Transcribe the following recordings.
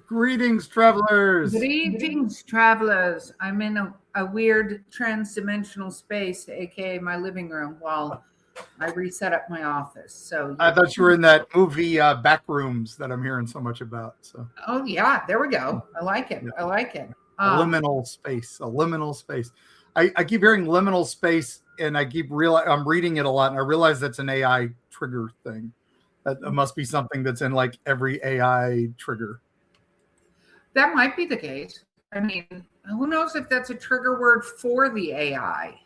Greetings, travelers. Greetings, travelers. I'm in a weird trans-dimensional space, aka my living room, while I reset up my office. So I thought you were in that movie Backrooms that I'm hearing so much about. So, oh yeah, there we go. I like it. yeah. I like it. A liminal space. A liminal space. I keep hearing liminal space, and I'm reading it a lot, and I realize that's an AI trigger thing. That must be something that's in like every AI trigger. That might be the case. I mean, who knows if that's a trigger word for the AI?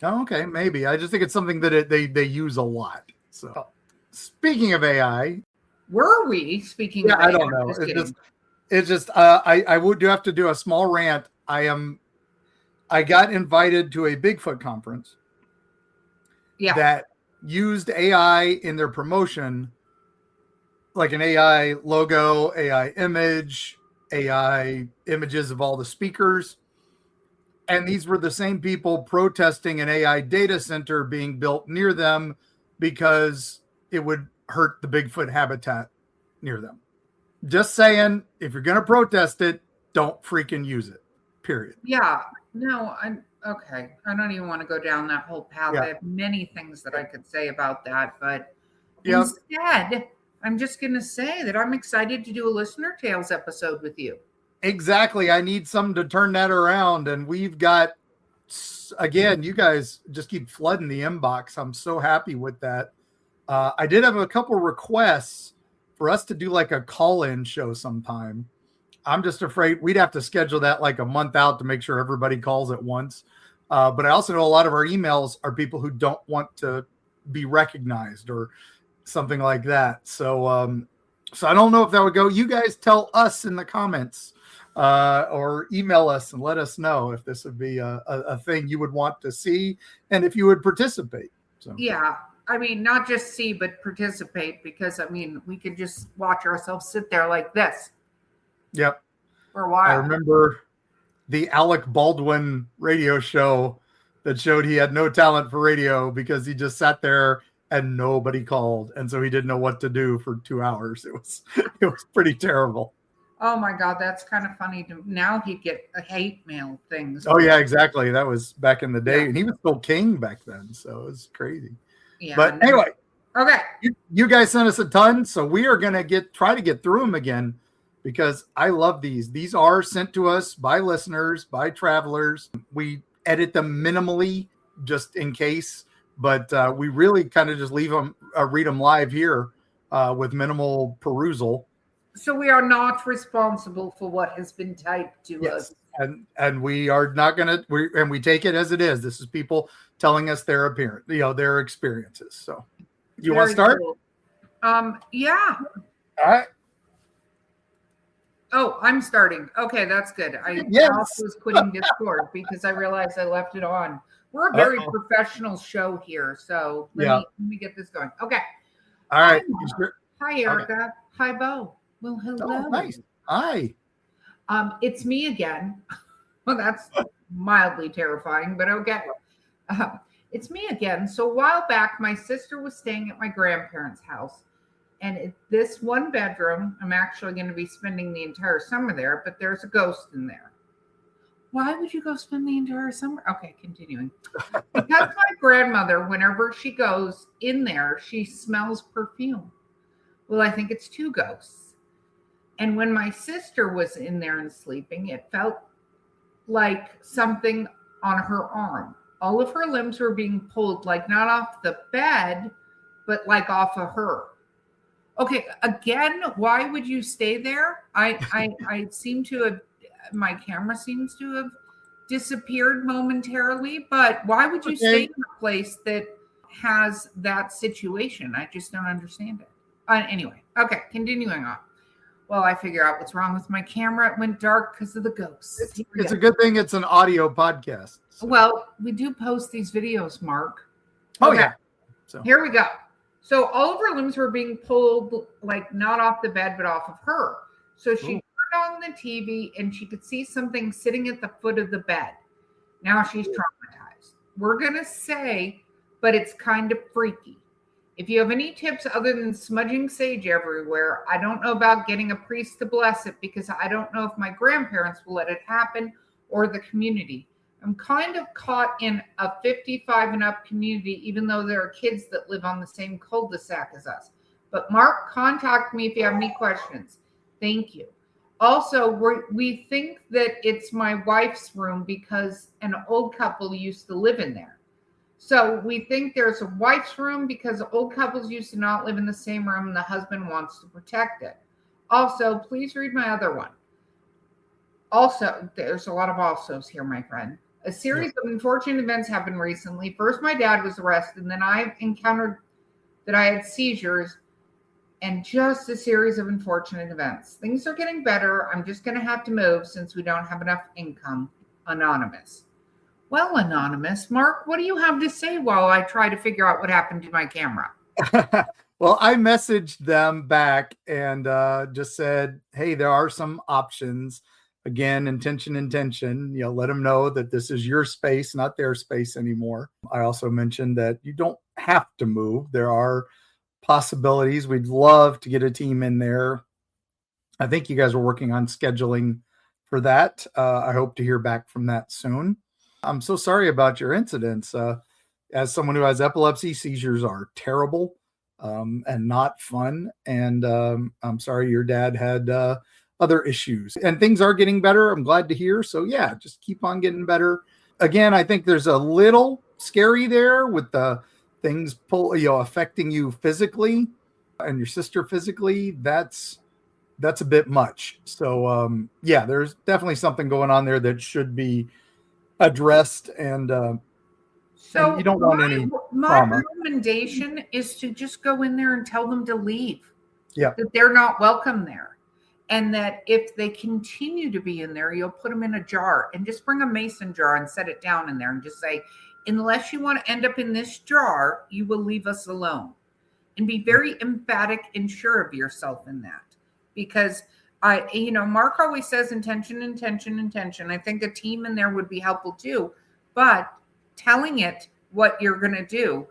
Oh, okay, maybe. I just think it's something that they use a lot. So, speaking of AI, Were we speaking of AI? I don't know. It's just I would do have to do a small rant. I got invited to a Bigfoot conference that used AI in their promotion, like an AI logo, AI image, AI images of all the speakers. And these were the same people protesting an AI data center being built near them because it would hurt the Bigfoot habitat near them. Just saying, if you're going to protest it, don't freaking use it. Period. Yeah. No, I'm okay. I don't even want to go down that whole path. I have many things that I could say about that, but instead, I'm just going to say that I'm excited to do a Listener Tales episode with you. Exactly. I need something to turn that around. And we've got, again, you guys just keep flooding the inbox. I'm so happy with that. I did have a couple requests for us to do like a call-in show sometime. I'm just afraid we'd have to schedule that like a month out to make sure everybody calls at once. But I also know a lot of our emails are people who don't want to be recognized or something like that. So I don't know if that would go. You guys tell us in the comments or email us and let us know if this would be a thing you would want to see and if you would participate. So yeah. I mean, not just see, but participate, because I mean, we could just watch ourselves sit there like this. Yep. For a while. I remember the Alec Baldwin radio show that showed he had no talent for radio because he just sat there and nobody called. And so he didn't know what to do for 2 hours. It was pretty terrible. Oh my God, that's kind of funny. Now he'd get a hate mail things. Oh yeah, exactly. That was back in the day. And he was still king back then. So it was crazy. Yeah. But anyway. Okay. You guys sent us a ton. So we are going to try to get through them again, because I love these. These are sent to us by listeners, by travelers. We edit them minimally just in case, but we really kind of just leave them, read them live here with minimal perusal. So we are not responsible for what has been typed to us. And we are not going to, and we take it as it is. This is people telling us their appearance, their experiences. So you want to start? Cool. Yeah. All right. Oh, I'm starting. Okay, that's good. I was quitting Discord because I realized I left it on. We're a very professional show here, so let me get this going. Okay. All right. Hi, Erica. Okay. Hi, Bo. Well, hello. Oh, nice. Hi. It's me again. Well, that's mildly terrifying, but okay. It's me again. So a while back, my sister was staying at my grandparents' house. And this one bedroom, I'm actually going to be spending the entire summer there, but there's a ghost in there. Why would you go spend the entire summer? Okay, continuing. Because my grandmother, whenever she goes in there, she smells perfume. Well, I think it's two ghosts. And when my sister was in there and sleeping, it felt like something on her arm. All of her limbs were being pulled, like not off the bed, but like off of her. Okay, again, why would you stay there? I seem to have, my camera seems to have disappeared momentarily, but why would you stay in a place that has that situation? I just don't understand it. Anyway, okay, continuing on. Well, I figure out what's wrong with my camera. It went dark because of the ghosts. It's a good thing it's an audio podcast. So. Well, we do post these videos, Mark. Oh, yeah. So here we go. So all of her limbs were being pulled, like not off the bed, but off of her. So she turned on the TV and she could see something sitting at the foot of the bed. Now she's traumatized. We're going to say, but it's kind of freaky. If you have any tips other than smudging sage everywhere, I don't know about getting a priest to bless it because I don't know if my grandparents will let it happen or the community. I'm kind of caught in a 55 and up community, even though there are kids that live on the same cul-de-sac as us. But Mark, contact me if you have any questions. Thank you. Also, we think that it's my wife's room because an old couple used to live in there. So we think there's a wife's room because old couples used to not live in the same room and the husband wants to protect it. Also, please read my other one. Also, there's a lot of alsos here, my friend. A series of unfortunate events happened recently. First, my dad was arrested, and then I encountered that I had seizures and just a series of unfortunate events. Things are getting better. I'm just going to have to move since we don't have enough income. Anonymous. Well, Anonymous, Mark, what do you have to say while I try to figure out what happened to my camera? Well, I messaged them back and just said, hey, there are some options. Again, intention. Let them know that this is your space, not their space anymore. I also mentioned that you don't have to move. There are possibilities. We'd love to get a team in there. I think you guys are working on scheduling for that. I hope to hear back from that soon. I'm so sorry about your incidents. As someone who has epilepsy, seizures are terrible and not fun. And I'm sorry your dad had other issues. And things are getting better. I'm glad to hear. So yeah, just keep on getting better. Again, I think there's a little scary there with the things affecting you physically and your sister physically. That's a bit much. So yeah, there's definitely something going on there that should be addressed, and you don't want any my recommendation is to just go in there and tell them to leave. Yeah, that they're not welcome there, and that if they continue to be in there, you'll put them in a jar and just bring a mason jar and set it down in there and just say, unless you want to end up in this jar, you will leave us alone. And be very emphatic and sure of yourself in that, because Mark always says intention. I think a team in there would be helpful too, but telling it what you're going to do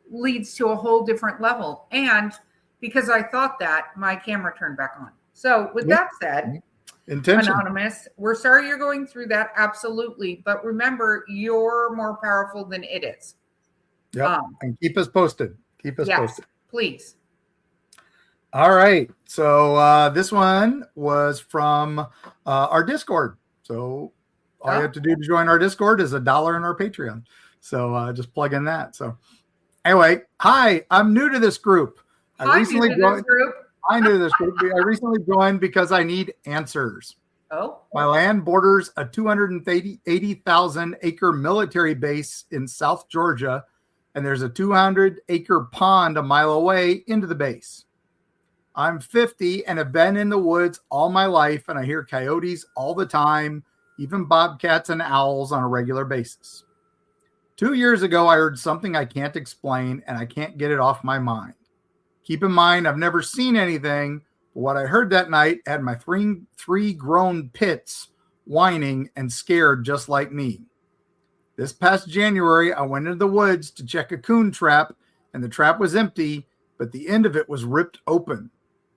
leads to a whole different level. And because I thought that, my camera turned back on. So with that said, Anonymous, we're sorry you're going through that. Absolutely. But remember, you're more powerful than it is. Yeah. And keep us posted. Posted. Please. All right. So this one was from our Discord. So all you have to do to join our Discord is $1 in our Patreon. So just plug in that. So anyway, hi, I'm new to this group. I recently joined because I need answers. Oh. My land borders a 280,000 acre military base in South Georgia, and there's a 200 acre pond a mile away into the base. I'm 50 and have been in the woods all my life, and I hear coyotes all the time, even bobcats and owls on a regular basis. 2 years ago, I heard something I can't explain, and I can't get it off my mind. Keep in mind, I've never seen anything, but what I heard that night had my three grown pits whining and scared just like me. This past January, I went into the woods to check a coon trap, and the trap was empty, but the end of it was ripped open.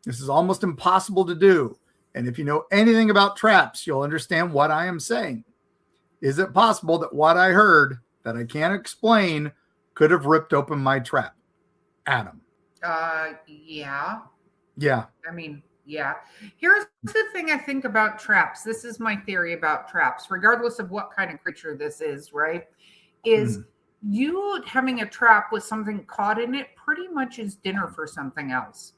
This is almost impossible to do, and if you know anything about traps, you'll understand what I am saying. Is it possible that what I heard that I can't explain could have ripped open my trap? Adam. Yeah. Yeah. I mean, yeah. Here's the thing I think about traps. This is my theory about traps, regardless of what kind of creature this is, right? Is you having a trap with something caught in it pretty much is dinner for something else.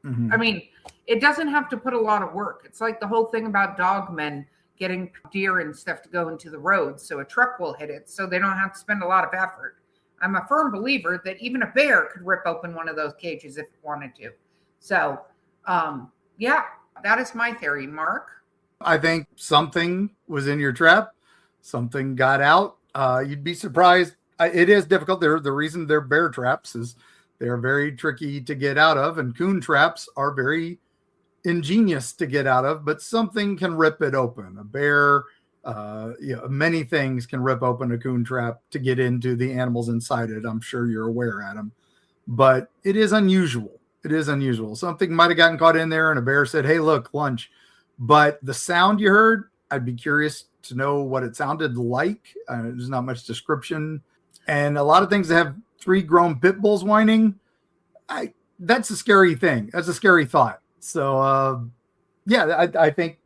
I mean, it doesn't have to put a lot of work. It's like the whole thing about dogmen getting deer and stuff to go into the road so a truck will hit it so they don't have to spend a lot of effort. I'm a firm believer that even a bear could rip open one of those cages if it wanted to. So, yeah, that is my theory. Mark? I think something was in your trap. Something got out. You'd be surprised. It is difficult. The reason they're bear traps is they're very tricky to get out of, and coon traps are very ingenious to get out of, but something can rip it open. A bear, many things can rip open a coon trap to get into the animals inside it. I'm sure you're aware, Adam. but it is unusual. It is unusual. Something might have gotten caught in there and a bear said, hey, look, lunch. But the sound you heard, I'd be curious to know what it sounded like. There's not much description. And a lot of things that have 3 grown pit bulls whining, that's a scary thing. That's a scary thought. So, yeah, I think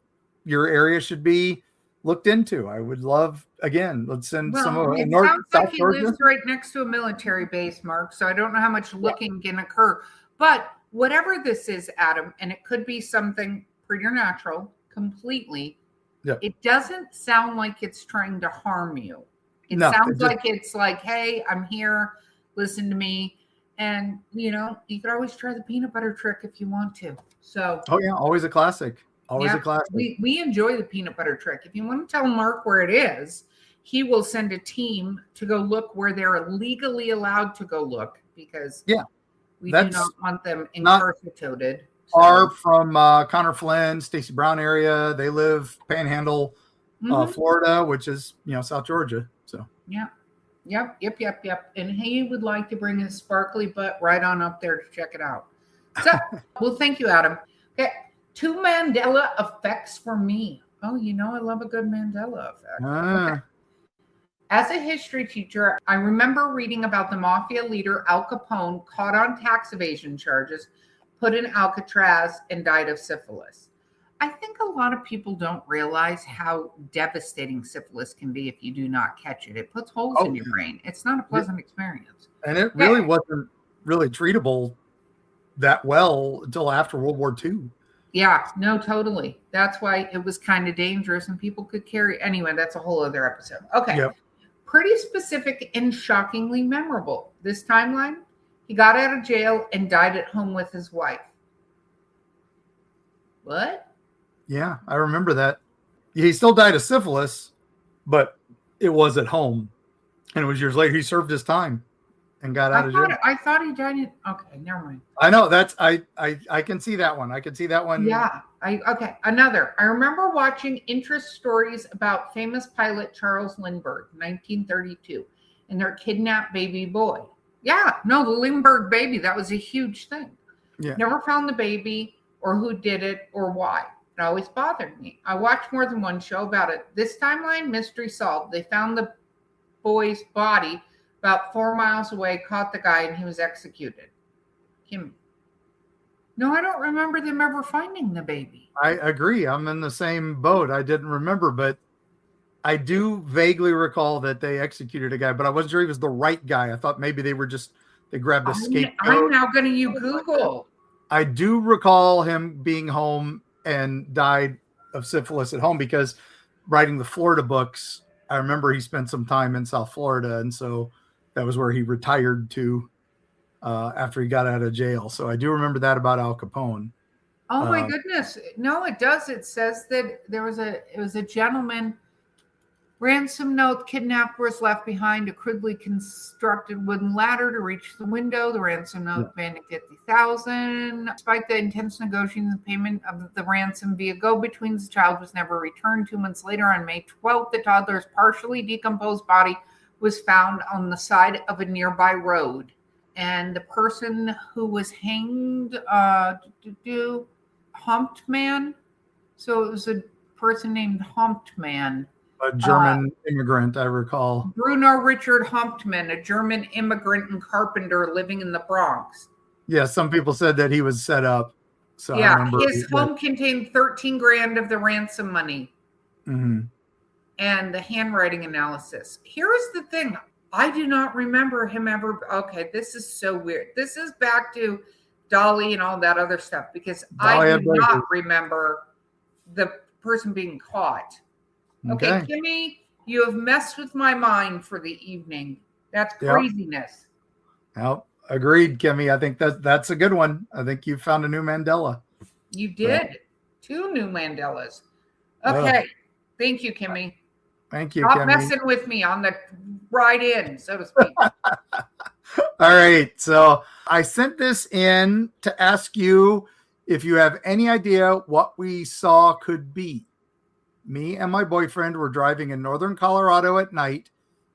your area should be looked into. I would love, again, let's send some of it North, sounds South like he Georgia. lives right next to a military base, Mark. So I don't know how much looking can occur. But whatever this is, Adam, and it could be something preternatural, completely. Yeah. It doesn't sound like it's trying to harm you. It No, sounds like it's like, hey, I'm here. Listen to me. And, you could always try the peanut butter trick if you want to. So, oh, yeah, always a classic. Always a classic. We enjoy the peanut butter trick. If you want to tell Mark where it is, he will send a team to go look where they're legally allowed to go look, because we do not want them incarcerated. Far from Connor Flynn, Stacey Brown area. They live Panhandle, Florida, which is, South Georgia. So Yep. And he would like to bring his sparkly butt right on up there to check it out. So, well, thank you, Adam. Okay, 2 Mandela effects for me. Oh, I love a good Mandela effect. Okay. As a history teacher, I remember reading about the mafia leader Al Capone caught on tax evasion charges, put in Alcatraz, and died of syphilis. I think a lot of people don't realize how devastating syphilis can be if you do not catch it. It puts holes in your brain. It's not a pleasant experience. And it really wasn't really treatable that well until after World War II. Yeah, no, totally. That's why it was kind of dangerous and people could carry. Anyway, that's a whole other episode. Okay. Yep. Pretty specific and shockingly memorable. This timeline, he got out of jail and died at home with his wife. What? Yeah, I remember that. He still died of syphilis, but it was at home. And it was years later. He served his time and got out of jail. I thought he died in, okay, never mind. I know, I can see that one. I can see that one. Yeah, okay, another. I remember watching interest stories about famous pilot Charles Lindbergh, 1932, and their kidnapped baby boy. Yeah, no, the Lindbergh baby, that was a huge thing. Yeah. Never found the baby or who did it or why. It always bothered me. I watched more than one show about it. This timeline, mystery solved. They found the boy's body about 4 miles away, caught the guy, and he was executed. Kim. No, I don't remember them ever finding the baby. I agree. I'm in the same boat. I didn't remember, but I do vaguely recall that they executed a guy, but I wasn't sure he was the right guy. I thought maybe they grabbed a scapegoat. I'm now going to use Google. I do recall him being home and died of syphilis at home, because writing the Florida books, I remember he spent some time in South Florida. And so that was where he retired to after he got out of jail. So I do remember that about Al Capone. Oh my goodness. No, it does. It says that it was a gentleman, ransom note, kidnapped was left behind a crudely constructed wooden ladder to reach the window. The ransom note demanded $50,000. Despite the intense negotiations and payment of the ransom via go-betweens, the child was never returned. 2 months later, on May 12th, the toddler's partially decomposed body was found on the side of a nearby road. And the person who was hanged, Humped Man. So it was a person named Humped Man. A German immigrant, I recall. Bruno Richard Hauptmann, a German immigrant and carpenter living in the Bronx. Yeah, some people said that he was set up. So yeah, his home contained $13,000 of the ransom money. Mm-hmm. And the handwriting analysis. Here is the thing. I do not remember him ever. Okay, this is so weird. This is back to Dolly and all that other stuff, because I do not remember the person being caught. Okay, Kimmy, you have messed with my mind for the evening. That's craziness. Yep. Agreed, Kimmy. I think that's a good one. I think you found a new Mandela. You did. 2 new Mandelas. Okay. Thank you, Kimmy. Thank you, Stop Kimmy. messing with me on the ride in, so to speak. All right. So I sent this in to ask you if you have any idea what we saw could be. Me and my boyfriend were driving in northern Colorado at night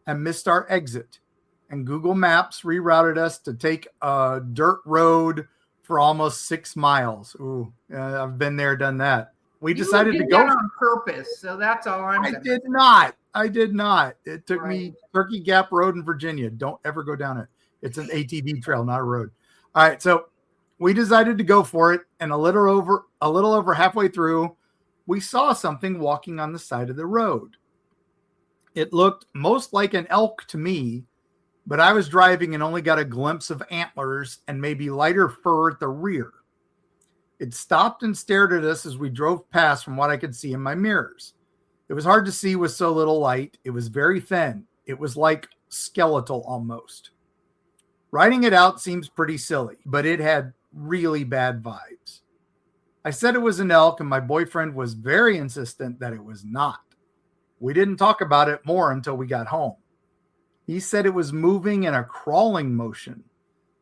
and missed our exit. and Google Maps rerouted us to take a dirt road for almost 6 miles. Ooh, I've been there, done that. We decided to go on purpose, so that's all I'm I gonna did say. not. I did not. It took me Right. Turkey Gap Road in Virginia. Don't ever go down it. It's an ATV trail, not a road. All right, so we decided to go for it, and a little over halfway through, we saw something walking on the side of the road. It looked most like an elk to me, but I was driving and only got a glimpse of antlers and maybe lighter fur at the rear. It stopped and stared at us as we drove past from what I could see in my mirrors. It was hard to see with so little light. It was very thin. It was like skeletal almost. Writing it out seems pretty silly, but it had really bad vibes. I said it was an elk, and my boyfriend was very insistent that it was not. We didn't talk about it more until we got home. He said it was moving in a crawling motion.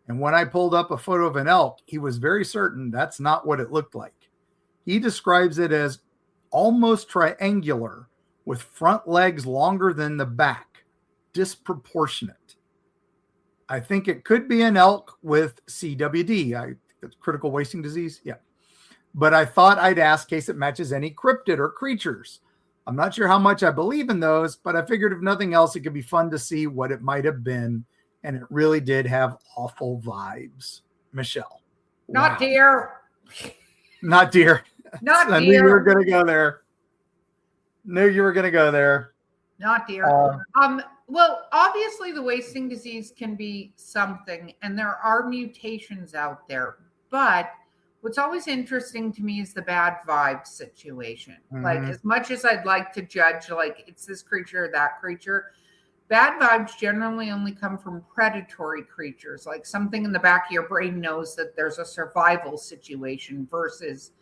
And when I pulled up a photo of an elk, he was very certain that's not what it looked like. He describes it as almost triangular with front legs longer than the back, disproportionate. I think it could be an elk with CWD, critical wasting disease. Yeah. But I thought I'd ask in case it matches any cryptid or creatures. I'm not sure how much I believe in those, but I figured if nothing else, it could be fun to see what it might have been. And it really did have awful vibes. Michelle. Not Wow. deer. Not deer. Not I deer. knew you were going to go there. Knew you were going to go there. Not deer. Well, obviously the wasting disease can be something, and there are mutations out there. But what's always interesting to me is the bad vibe situation. Mhm. Like, as much as I'd like to judge, like, it's this creature or that creature, bad vibes generally only come from predatory creatures. Like, something in the back of your brain knows that there's a survival situation versus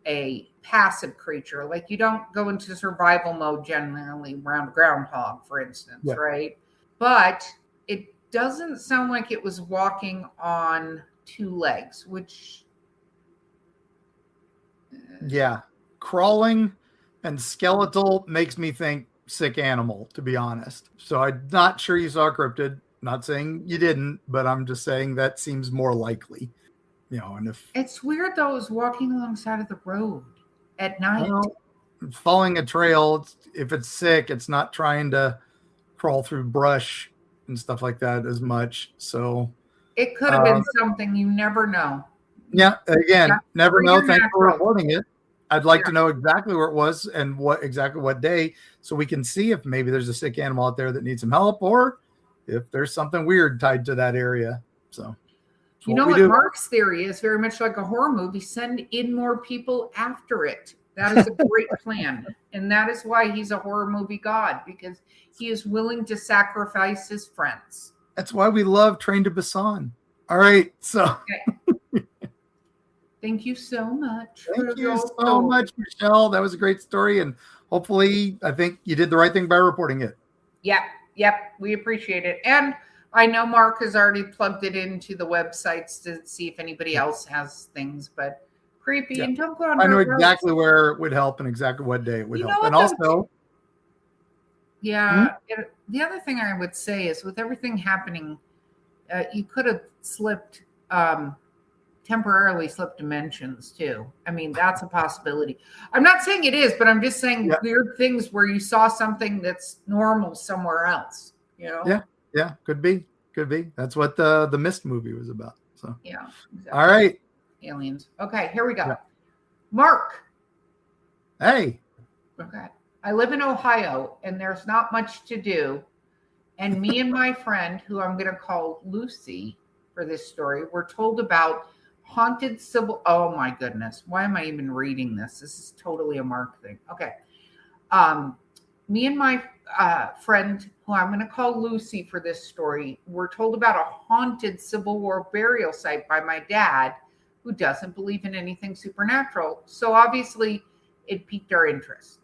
a passive creature. Like, you don't go into survival mode generally around a groundhog, for instance, Yeah. right? But it doesn't sound like it was walking on 2 legs, which Yeah. Crawling and skeletal makes me think sick animal, to be honest. So I'm not sure you saw a cryptid. Not saying you didn't, but I'm just saying that seems more likely. And if it's weird though, it was walking alongside of the road at night. Following a trail, if it's sick, it's not trying to crawl through brush and stuff like that as much. So it could have been something, you never know. Yeah, again, never know. Thanks for reporting it. I'd like to know exactly where it was and what day, so we can see if maybe there's a sick animal out there that needs some help, or if there's something weird tied to that area. So, you know what Mark's theory is, very much like a horror movie: send in more people after it. That is a great plan, and that is why he's a horror movie god, because he is willing to sacrifice his friends. That's why we love Train to Busan. All right, so. Okay. Thank you so much. Thank you so much, Michelle. That was a great story. And hopefully, I think you did the right thing by reporting it. Yep. We appreciate it. And I know Mark has already plugged it into the websites to see if anybody else has things, but creepy. And don't go on. I know exactly where it would help and exactly what day it would help. And also. Yeah. The other thing I would say is, with everything happening, you could have temporarily slipped dimensions too. I mean, that's a possibility. I'm not saying it is, but I'm just saying weird things where you saw something that's normal somewhere else, Yeah, could be. That's what the Mist movie was about. So yeah, exactly. All right, aliens. Okay, here we go. Mark. Hey. Okay. I live in Ohio and there's not much to do, and me and my friend, who I'm going to call Lucy for this story, were told about haunted civil. Oh my goodness. Why am I even reading this? This is totally a Mark thing. Okay. Me and my friend, who I'm going to call Lucy for this story, were told about a haunted Civil War burial site by my dad, who doesn't believe in anything supernatural. So obviously it piqued our interest.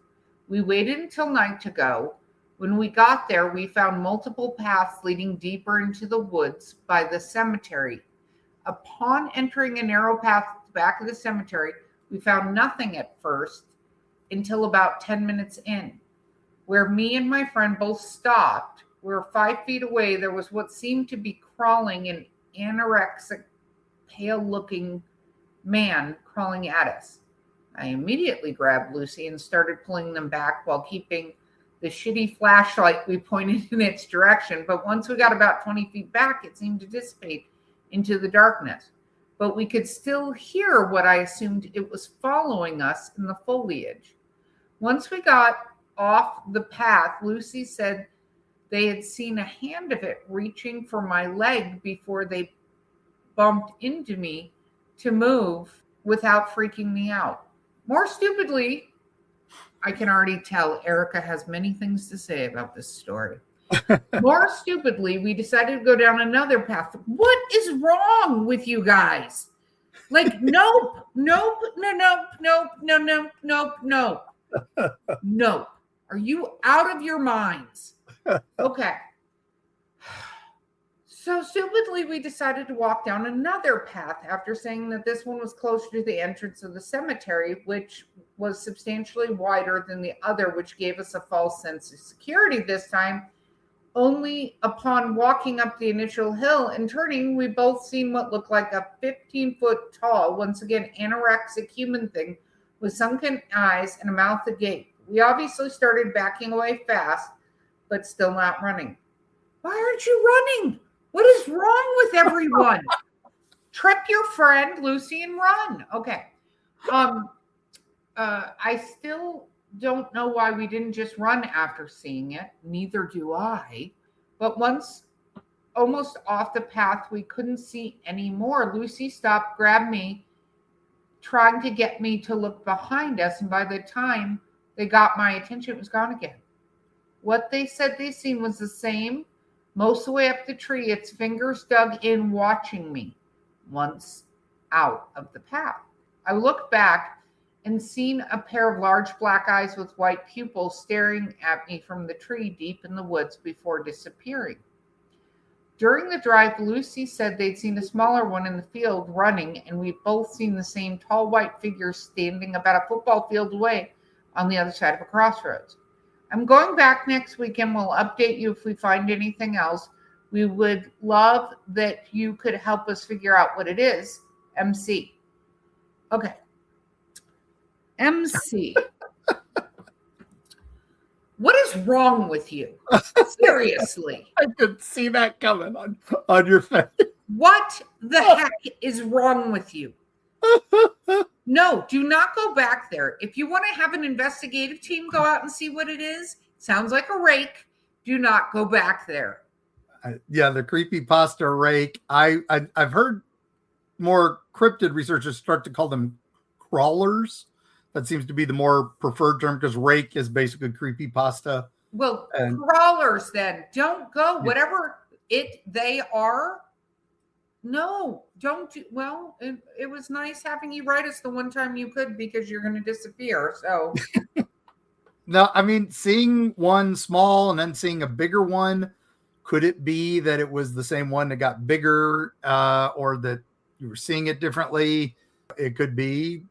We waited until night to go. When we got there, we found multiple paths leading deeper into the woods by the cemetery. Upon entering a narrow path at the back of the cemetery, we found nothing at first until about 10 minutes in, where me and my friend both stopped we were 5 feet away. There was what seemed to be crawling, an anorexic, pale-looking man crawling at us. I immediately grabbed Lucy and started pulling them back while keeping the shitty flashlight we pointed in its direction. But once we got about 20 feet back, it seemed to dissipate into the darkness. But we could still hear what I assumed it was following us in the foliage. Once we got off the path, Lucy said they had seen a hand of it reaching for my leg before they bumped into me to move without freaking me out. More stupidly, I can already tell Erica has many things to say about this story. More stupidly, we decided to go down another path. What is wrong with you guys? Like, nope. Are you out of your minds? Okay. So stupidly, we decided to walk down another path after saying that this one was closer to the entrance of the cemetery, which was substantially wider than the other, which gave us a false sense of security this time. Only upon walking up the initial hill and turning, we both seen what looked like a 15-foot tall, once again, anorexic human thing with sunken eyes and a mouth agape. We obviously started backing away fast, but still not running. Why aren't you running? What is wrong with everyone? Trip your friend, Lucy, and run. Okay. I still don't know why we didn't just run after seeing it. Neither do I. But once almost off the path, we couldn't see anymore. Lucy stopped, grabbed me, trying to get me to look behind us. And by the time they got my attention, it was gone again. What they said they seen was the same. Most of the way up the tree, its fingers dug in, watching me once out of the path. I looked back and seen a pair of large black eyes with white pupils staring at me from the tree deep in the woods before disappearing. During the drive, Lucy said they'd seen a smaller one in the field running, and we'd both seen the same tall white figure standing about a football field away on the other side of a crossroads. I'm going back next week and we'll update you if we find anything else. We would love that you could help us figure out what it is. MC. Okay. MC. What is wrong with you? Seriously. I could see that coming on your face. What the heck is wrong with you? No, do not go back there. If you want to have an investigative team go out and see what it is, sounds like a rake. Do not go back there. Yeah, the creepypasta rake. I've heard more cryptid researchers start to call them crawlers. That seems to be the more preferred term because rake is basically creepypasta. Well, crawlers then. Don't go. Whatever they are. No, don't do. Well, it was nice having you write us the one time you could because you're going to disappear. So, no, I mean, seeing one small and then seeing a bigger one, could it be that it was the same one that got bigger or that you were seeing it differently? It could be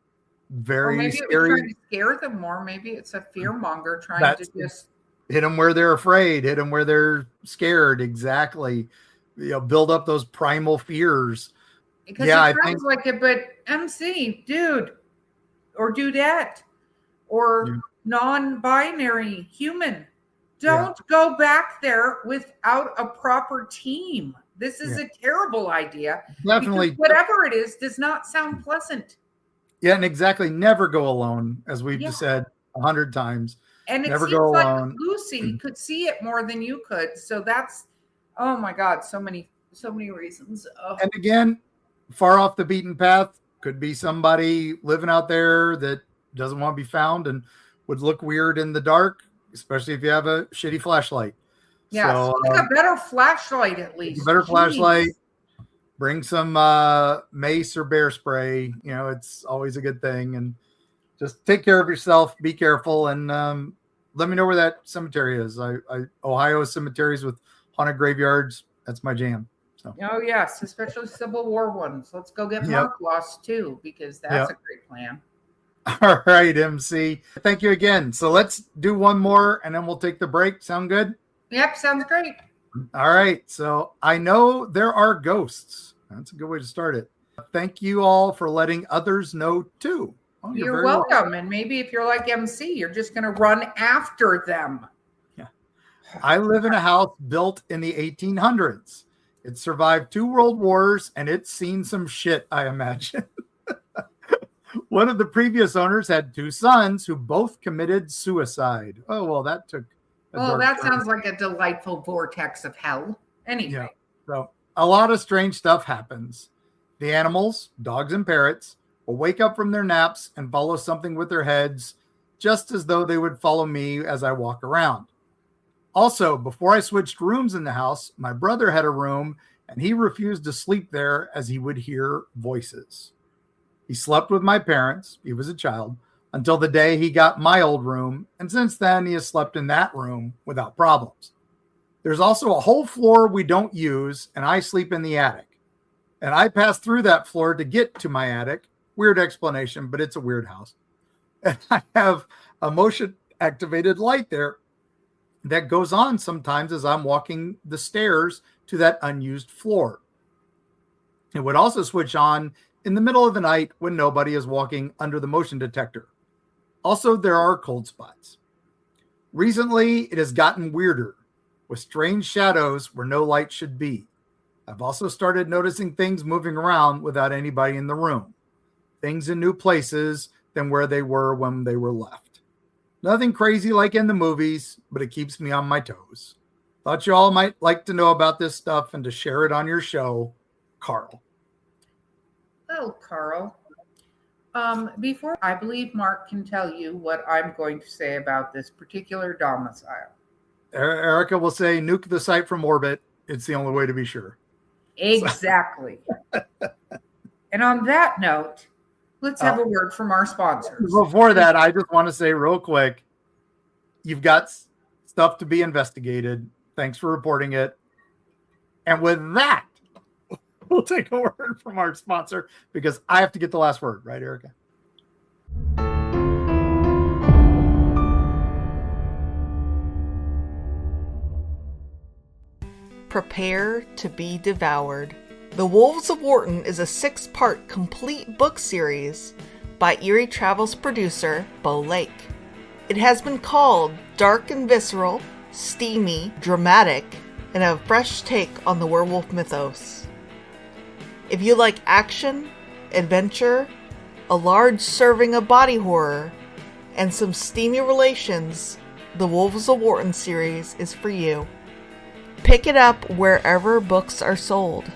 very maybe scary. It was trying to scare them more. Maybe it's a fear monger trying to just hit them where they're afraid, hit them where they're scared. Exactly. Build up those primal fears. Because it sounds like it, but MC, dude, or dudette, or non-binary human, don't go back there without a proper team. This is a terrible idea. Definitely. Whatever it is does not sound pleasant. Yeah, and exactly. Never go alone, as we've just said 100 times. And it never seems go like alone. Lucy could see it more than you could. So that's, oh my God, so many reasons. And again, far off the beaten path, could be somebody living out there that doesn't want to be found and would look weird in the dark, especially if you have a shitty flashlight. Yeah, so, a better flashlight at least. A better flashlight. Bring some mace or bear spray. It's always a good thing. And just take care of yourself. Be careful. And let me know where that cemetery is. Ohio cemeteries with haunted graveyards. That's my jam. So. Oh, yes. Especially Civil War ones. Let's go get Mark lost too, because that's a great plan. All right, MC. Thank you again. So let's do one more and then we'll take the break. Sound good? Yep, sounds great. All right. So I know there are ghosts. That's a good way to start it. Thank you all for letting others know too. Oh, You're very welcome. And maybe if you're like MC, you're just going to run after them. Yeah. I live in a house built in the 1800s. It survived 2 world wars and it's seen some shit, I imagine. One of the previous owners had 2 sons who both committed suicide. Oh, well, that took Well, that sounds like a delightful vortex of hell. Anyway. Yeah. So a lot of strange stuff happens. The animals, dogs and parrots, will wake up from their naps and follow something with their heads, just as though they would follow me as I walk around. Also, before I switched rooms in the house, my brother had a room and he refused to sleep there as he would hear voices. He slept with my parents, he was a child, until the day he got my old room, and since then he has slept in that room without problems. There's also a whole floor we don't use, and I sleep in the attic. And I pass through that floor to get to my attic. Weird explanation, but it's a weird house. And I have a motion-activated light there that goes on sometimes as I'm walking the stairs to that unused floor. It would also switch on in the middle of the night when nobody is walking under the motion detector. Also, there are cold spots. Recently, it has gotten weirder, with strange shadows where no light should be. I've also started noticing things moving around without anybody in the room. Things in new places than where they were when they were left. Nothing crazy like in the movies, but it keeps me on my toes. Thought you all might like to know about this stuff and to share it on your show, Carl. Oh, Carl. Before I believe Mark can tell you what I'm going to say about this particular domicile. Erica will say, nuke the site from orbit. It's the only way to be sure. Exactly. And on that note, let's have a word from our sponsors. Before that, I just want to say real quick, you've got stuff to be investigated. Thanks for reporting it. And with that, we'll take a word from our sponsor because I have to get the last word, right, Erica? Prepare to be devoured. The Wolves of Wharton is a 6-part complete book series by Eerie Travels producer Bo Lake. It has been called dark and visceral, steamy, dramatic, and a fresh take on the werewolf mythos. If you like action, adventure, a large serving of body horror, and some steamy relations, the Wolves of Wharton series is for you. Pick it up wherever books are sold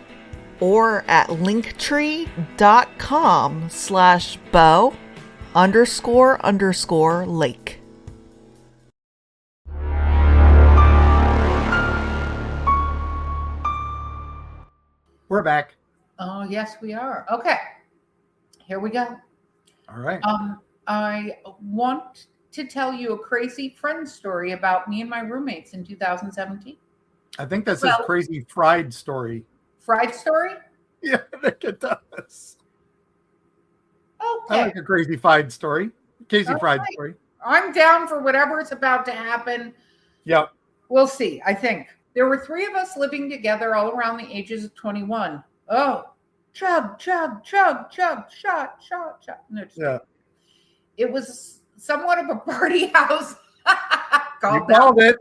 or at linktree.com/Bo__Lake. We're back. Oh, yes, we are. Okay, here we go. All right. I want to tell you a crazy friend story about me and my roommates in 2017. I think that's his crazy fried story. Fried story? Yeah, I think it does. Okay. I like a crazy fried story. Casey fried story. I'm down for whatever is about to happen. Yep. We'll see, I think. There were 3 of us living together all around the ages of 21. Oh, chug, chug, chug, chug, shot, shot, shot. No, yeah. It was somewhat of a party house. You called it.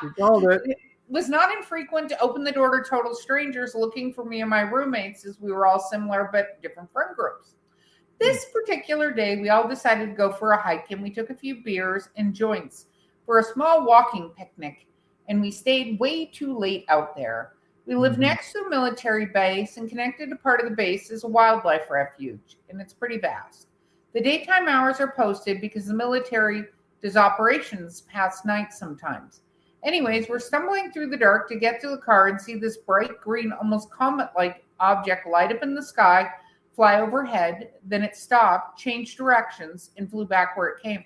You called it. It was not infrequent to open the door to total strangers looking for me and my roommates, as we were all similar but different friend groups. This particular day, we all decided to go for a hike, and we took a few beers and joints for a small walking picnic, and we stayed way too late out there. We live next to a military base, and connected to part of the base is a wildlife refuge, and it's pretty vast. The daytime hours are posted because the military does operations past night sometimes. Anyways, we're stumbling through the dark to get to the car and see this bright green, almost comet-like object light up in the sky, fly overhead. Then it stopped, changed directions, and flew back where it came.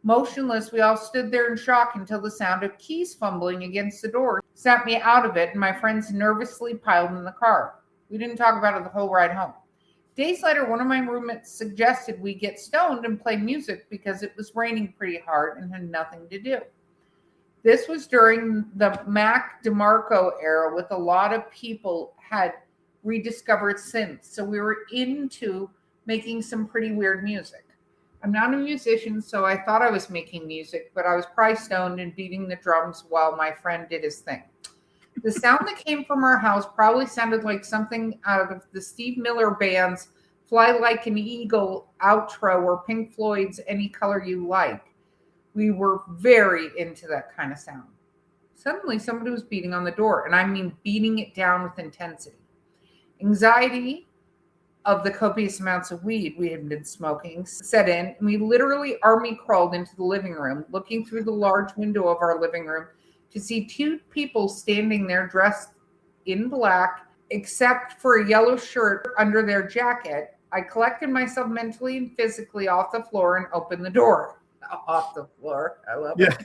Motionless, we all stood there in shock until the sound of keys fumbling against the door sent me out of it, and my friends nervously piled in the car. We didn't talk about it the whole ride home. Days later, one of my roommates suggested we get stoned and play music because it was raining pretty hard and had nothing to do. This was during the Mac DeMarco era, with a lot of people had rediscovered synths. So we were into making some pretty weird music. I'm not a musician, so I thought I was making music, but I was probably stoned and beating the drums while my friend did his thing. The sound that came from our house probably sounded like something out of the Steve Miller Band's Fly Like an Eagle outro or Pink Floyd's Any Color You Like. We were very into that kind of sound. Suddenly, somebody was beating on the door, and I mean beating it down with intensity. Anxiety of the copious amounts of weed we had been smoking set in, and we literally army crawled into the living room, looking through the large window of our living room to see two people standing there dressed in black, except for a yellow shirt under their jacket. I collected myself mentally and physically off the floor and opened the door. Off the floor. I love it.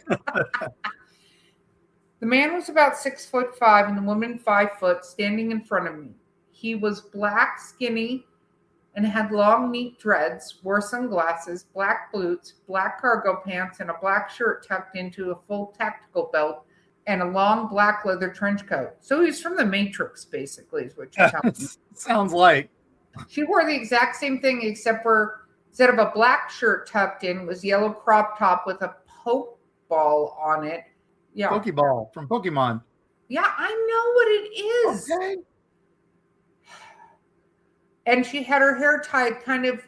The man was about 6'5" and the woman 5 foot, standing in front of me. He was black, skinny, and had long, neat dreads, wore sunglasses, black boots, black cargo pants, and a black shirt tucked into a full tactical belt, and a long black leather trench coat. So he's from the Matrix, basically, is what you're telling me. Sounds like. She wore the exact same thing, except for instead of a black shirt tucked in, was yellow crop top with a poke ball on it. Yeah, Pokeball from Pokemon. Yeah, I know what it is. Okay. And she had her hair tied kind of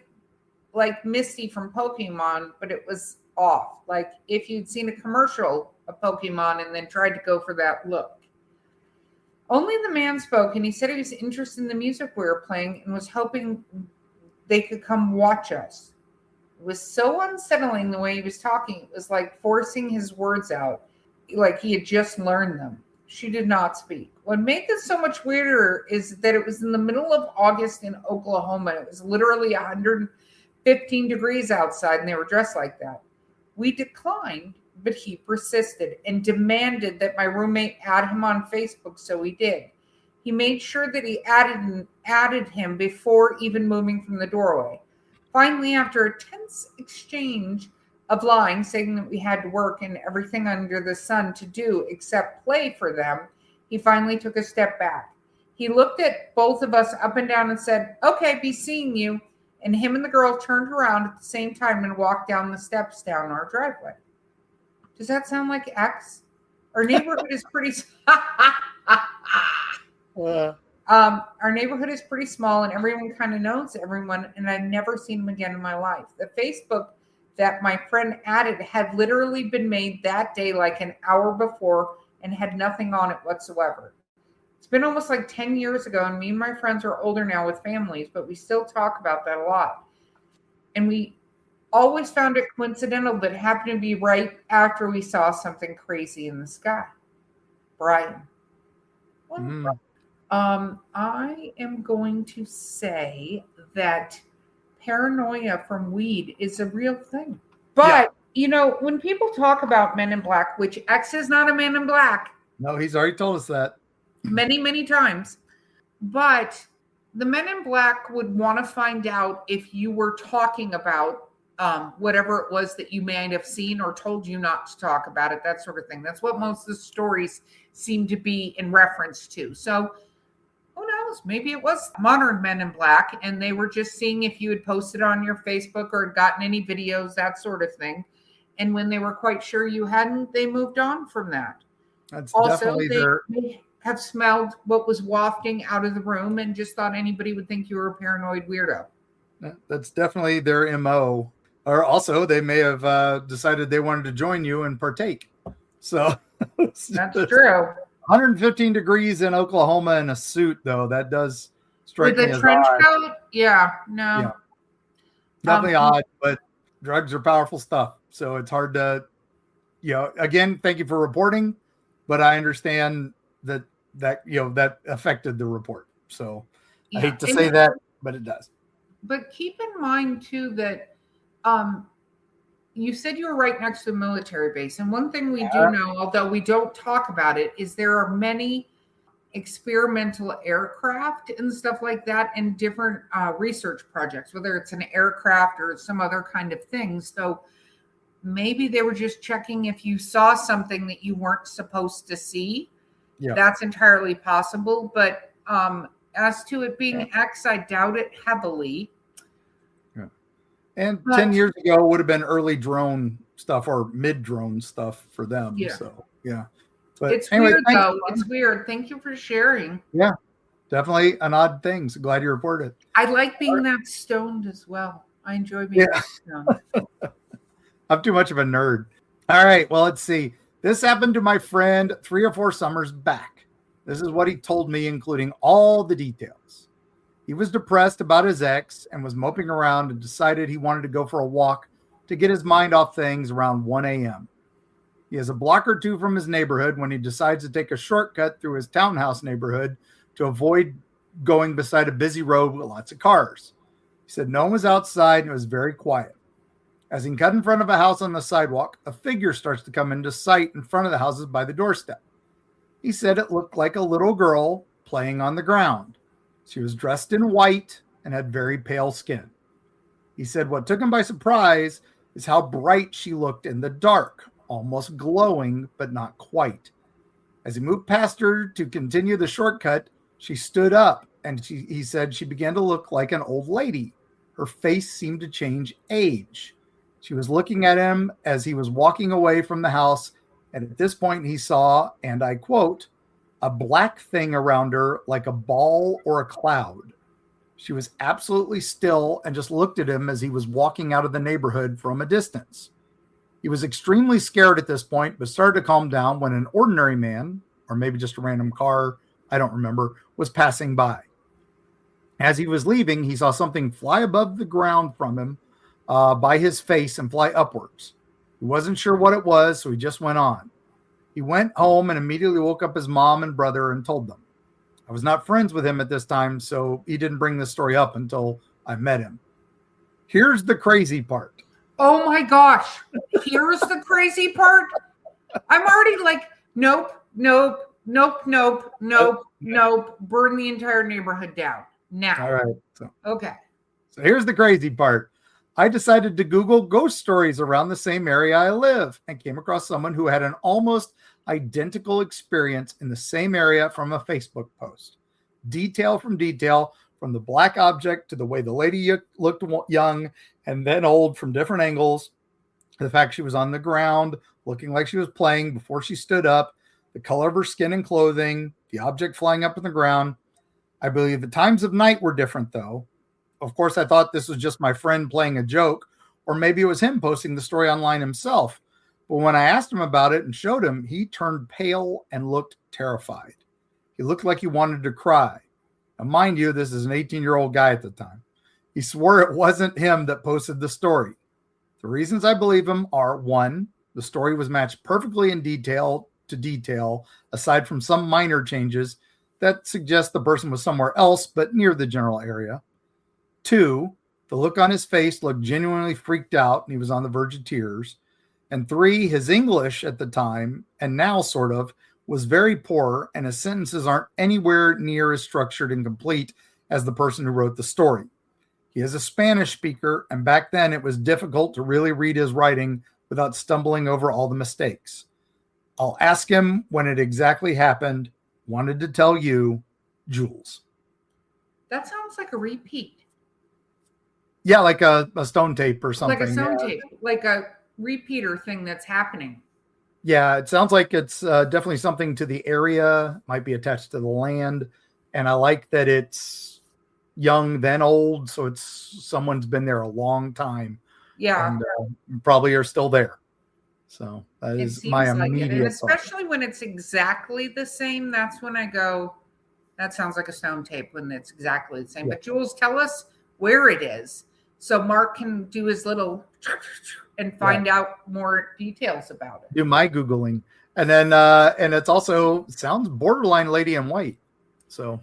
like Misty from Pokemon, but it was off. Like if you'd seen a commercial of Pokemon and then tried to go for that look. Only the man spoke, and he said he was interested in the music we were playing and was hoping they could come watch us. It was so unsettling the way he was talking. It was like forcing his words out, like he had just learned them. She did not speak. What made this so much weirder is that it was in the middle of August in Oklahoma. It was literally 115 degrees outside, and they were dressed like that. We declined, but he persisted and demanded that my roommate add him on Facebook, so we did. He made sure that he added him before even moving from the doorway. Finally, after a tense exchange of lying, saying that we had to work and everything under the sun to do except play for them, he finally took a step back. He looked at both of us up and down and said, "Okay, be seeing you." And him and the girl turned around at the same time and walked down the steps down our driveway. Does that sound like X? Our neighborhood is pretty... Our neighborhood is pretty small, and everyone kind of knows everyone, and I've never seen them again in my life. The Facebook that my friend added had literally been made that day, like an hour before, and had nothing on it whatsoever. It's been almost like 10 years ago, and me and my friends are older now with families, but we still talk about that a lot. And we always found it coincidental that it happened to be right after we saw something crazy in the sky. Brian. I am going to say that paranoia from weed is a real thing. But, you know, when people talk about Men in Black, which X is not a Man in Black. No, he's already told us that. Many, many times. But the Men in Black would want to find out if you were talking about whatever it was that you may have seen or told you not to talk about it, that sort of thing. That's what most of the stories seem to be in reference to. So who knows? Maybe it was modern Men in Black, and they were just seeing if you had posted on your Facebook or had gotten any videos, that sort of thing. And when they were quite sure you hadn't, they moved on from that. That's also, definitely they may have smelled what was wafting out of the room and just thought anybody would think you were a paranoid weirdo. That's definitely their MO. Or also, they may have decided they wanted to join you and partake. So that's true. 115 degrees in Oklahoma in a suit, though. That does strike me as with a trench odd. coat? Yeah, no. Yeah. Definitely odd, but drugs are powerful stuff. So it's hard to, again, thank you for reporting, but I understand that affected the report. So I hate to say that, but it does. But keep in mind, too, that you said you were right next to the military base. And one thing we do know, although we don't talk about it, is there are many experimental aircraft and stuff like that and different research projects, whether it's an aircraft or some other kind of thing. So maybe they were just checking if you saw something that you weren't supposed to see. Yeah. That's entirely possible. But as to it being X, I doubt it heavily. Yeah. And But- 10 years ago would have been early drone stuff or mid-drone stuff for them. Yeah. So, yeah. But It's anyway, weird, thanks. though. It's weird. Thank you for sharing. Yeah, definitely an odd thing. So glad you reported. I like being that stoned as well. I enjoy being that stoned. I'm too much of a nerd. All right, well, let's see. This happened to my friend 3 or 4 summers back. This is what he told me, including all the details. He was depressed about his ex and was moping around and decided he wanted to go for a walk to get his mind off things around 1 a.m. He is a block or two from his neighborhood when he decides to take a shortcut through his townhouse neighborhood to avoid going beside a busy road with lots of cars. He said no one was outside and it was very quiet. As he cut in front of a house on the sidewalk, a figure starts to come into sight in front of the houses by the doorstep. He said it looked like a little girl playing on the ground. She was dressed in white and had very pale skin. He said what took him by surprise is how bright she looked in the dark, almost glowing, but not quite. As he moved past her to continue the shortcut, she stood up and he said she began to look like an old lady. Her face seemed to change age. She was looking at him as he was walking away from the house. And at this point he saw, and I quote, a black thing around her like a ball or a cloud. She was absolutely still and just looked at him as he was walking out of the neighborhood from a distance. He was extremely scared at this point, but started to calm down when an ordinary man, or maybe just a random car, I don't remember, was passing by. As he was leaving, he saw something fly above the ground from him by his face and fly upwards. He wasn't sure what it was, so he just went on. He went home and immediately woke up his mom and brother and told them. I was not friends with him at this time, so he didn't bring this story up until I met him. Here's the crazy part. Oh my gosh. Here's the crazy part. I'm already like, nope. Burn the entire neighborhood down now. All right. Okay. So here's the crazy part. I decided to Google ghost stories around the same area I live and came across someone who had an almost identical experience in the same area from a Facebook post. Detail, from the black object to the way the lady looked young and then old from different angles, the fact she was on the ground looking like she was playing before she stood up, the color of her skin and clothing, the object flying up in the ground. I believe the times of night were different, though. Of course, I thought this was just my friend playing a joke, or maybe it was him posting the story online himself. But when I asked him about it and showed him, he turned pale and looked terrified. He looked like he wanted to cry. Now, mind you, this is an 18-year-old guy at the time. He swore it wasn't him that posted the story. The reasons I believe him are, 1, the story was matched perfectly in detail, aside from some minor changes that suggest the person was somewhere else but near the general area. 2, the look on his face looked genuinely freaked out and he was on the verge of tears. And 3, his English at the time, and now sort of, was very poor and his sentences aren't anywhere near as structured and complete as the person who wrote the story. He is a Spanish speaker, and back then it was difficult to really read his writing without stumbling over all the mistakes. I'll ask him when it exactly happened. Wanted to tell you, Jules. That sounds like a repeat. Yeah, like a stone tape or something. Like a stone tape, like a repeater thing that's happening. Yeah, it sounds like it's definitely something to the area, might be attached to the land. And I like that it's young, then old. So it's someone's been there a long time. Yeah. And probably are still there. So that is my immediate thought. And especially when it's exactly the same, that's when I go, that sounds like a stone tape when it's exactly the same. Yeah. But Jules, tell us where it is so Mark can do his little and find out more details about it. Do my Googling. And then and it's also sounds borderline Lady in White. So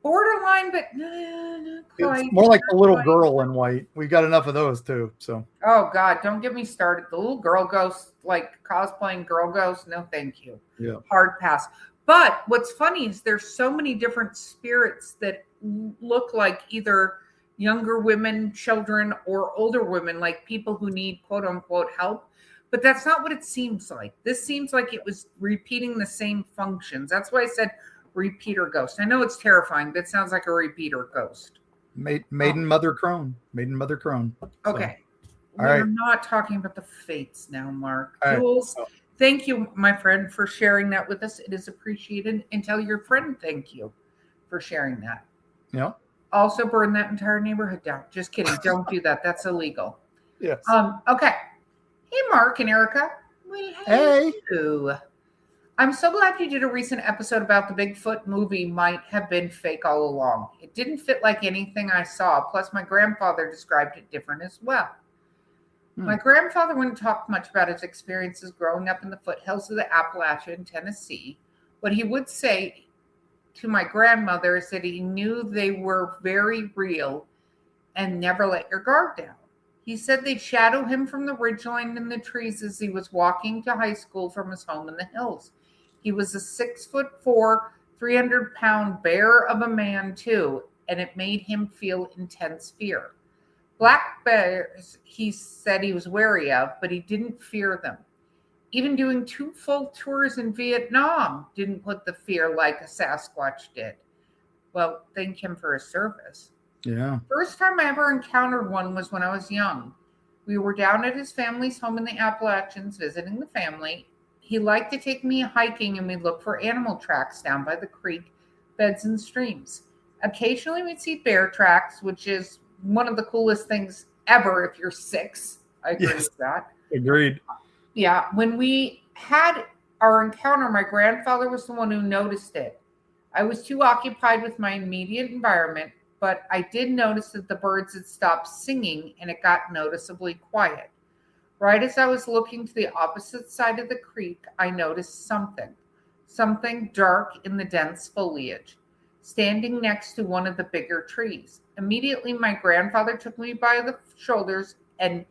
borderline, but not quite. It's more like the little girl in white. We got enough of those too. So oh God, don't get me started. The little girl ghost, like cosplaying girl ghost. No, thank you. Yeah. Hard pass. But what's funny is there's so many different spirits that look like either younger women, children, or older women, like people who need quote unquote help. But that's not what it seems like. This seems like it was repeating the same functions. That's why I said repeater ghost. I know it's terrifying, but it sounds like a repeater ghost. Maiden Mother Crone. Maiden Mother Crone. Okay. All We're right. not talking about the fates now, Mark. All right. Jules, thank you, my friend, for sharing that with us. It is appreciated. And tell your friend thank you for sharing that. Yeah. Also burn that entire neighborhood down. Just kidding. Don't do that. That's illegal. Yes. Okay. Hey, Mark and Erica. Hey. I'm so glad you did a recent episode about the Bigfoot movie might have been fake all along. It didn't fit like anything I saw. Plus, my grandfather described it different as well. My grandfather wouldn't talk much about his experiences growing up in the foothills of the Appalachia in Tennessee. What he would say to my grandmother is that he knew they were very real and never let your guard down. He said they'd shadow him from the ridgeline in the trees as he was walking to high school from his home in the hills. He was a 6'4", 300-pound bear of a man too, and it made him feel intense fear. Black bears, he said he was wary of, but he didn't fear them. Even doing 2 full tours in Vietnam didn't put the fear like a Sasquatch did. Well, thank him for his service. Yeah. First time I ever encountered one was when I was young. We were down at his family's home in the Appalachians visiting the family. He liked to take me hiking and we'd look for animal tracks down by the creek beds and streams. Occasionally we'd see bear tracks, which is one of the coolest things ever if you're 6. I agree with that. Agreed. Yeah. When we had our encounter, my grandfather was the one who noticed it. I was too occupied with my immediate environment, but I did notice that the birds had stopped singing and it got noticeably quiet. Right as I was looking to the opposite side of the creek, I noticed something dark in the dense foliage, standing next to one of the bigger trees. Immediately, my grandfather took me by the shoulders and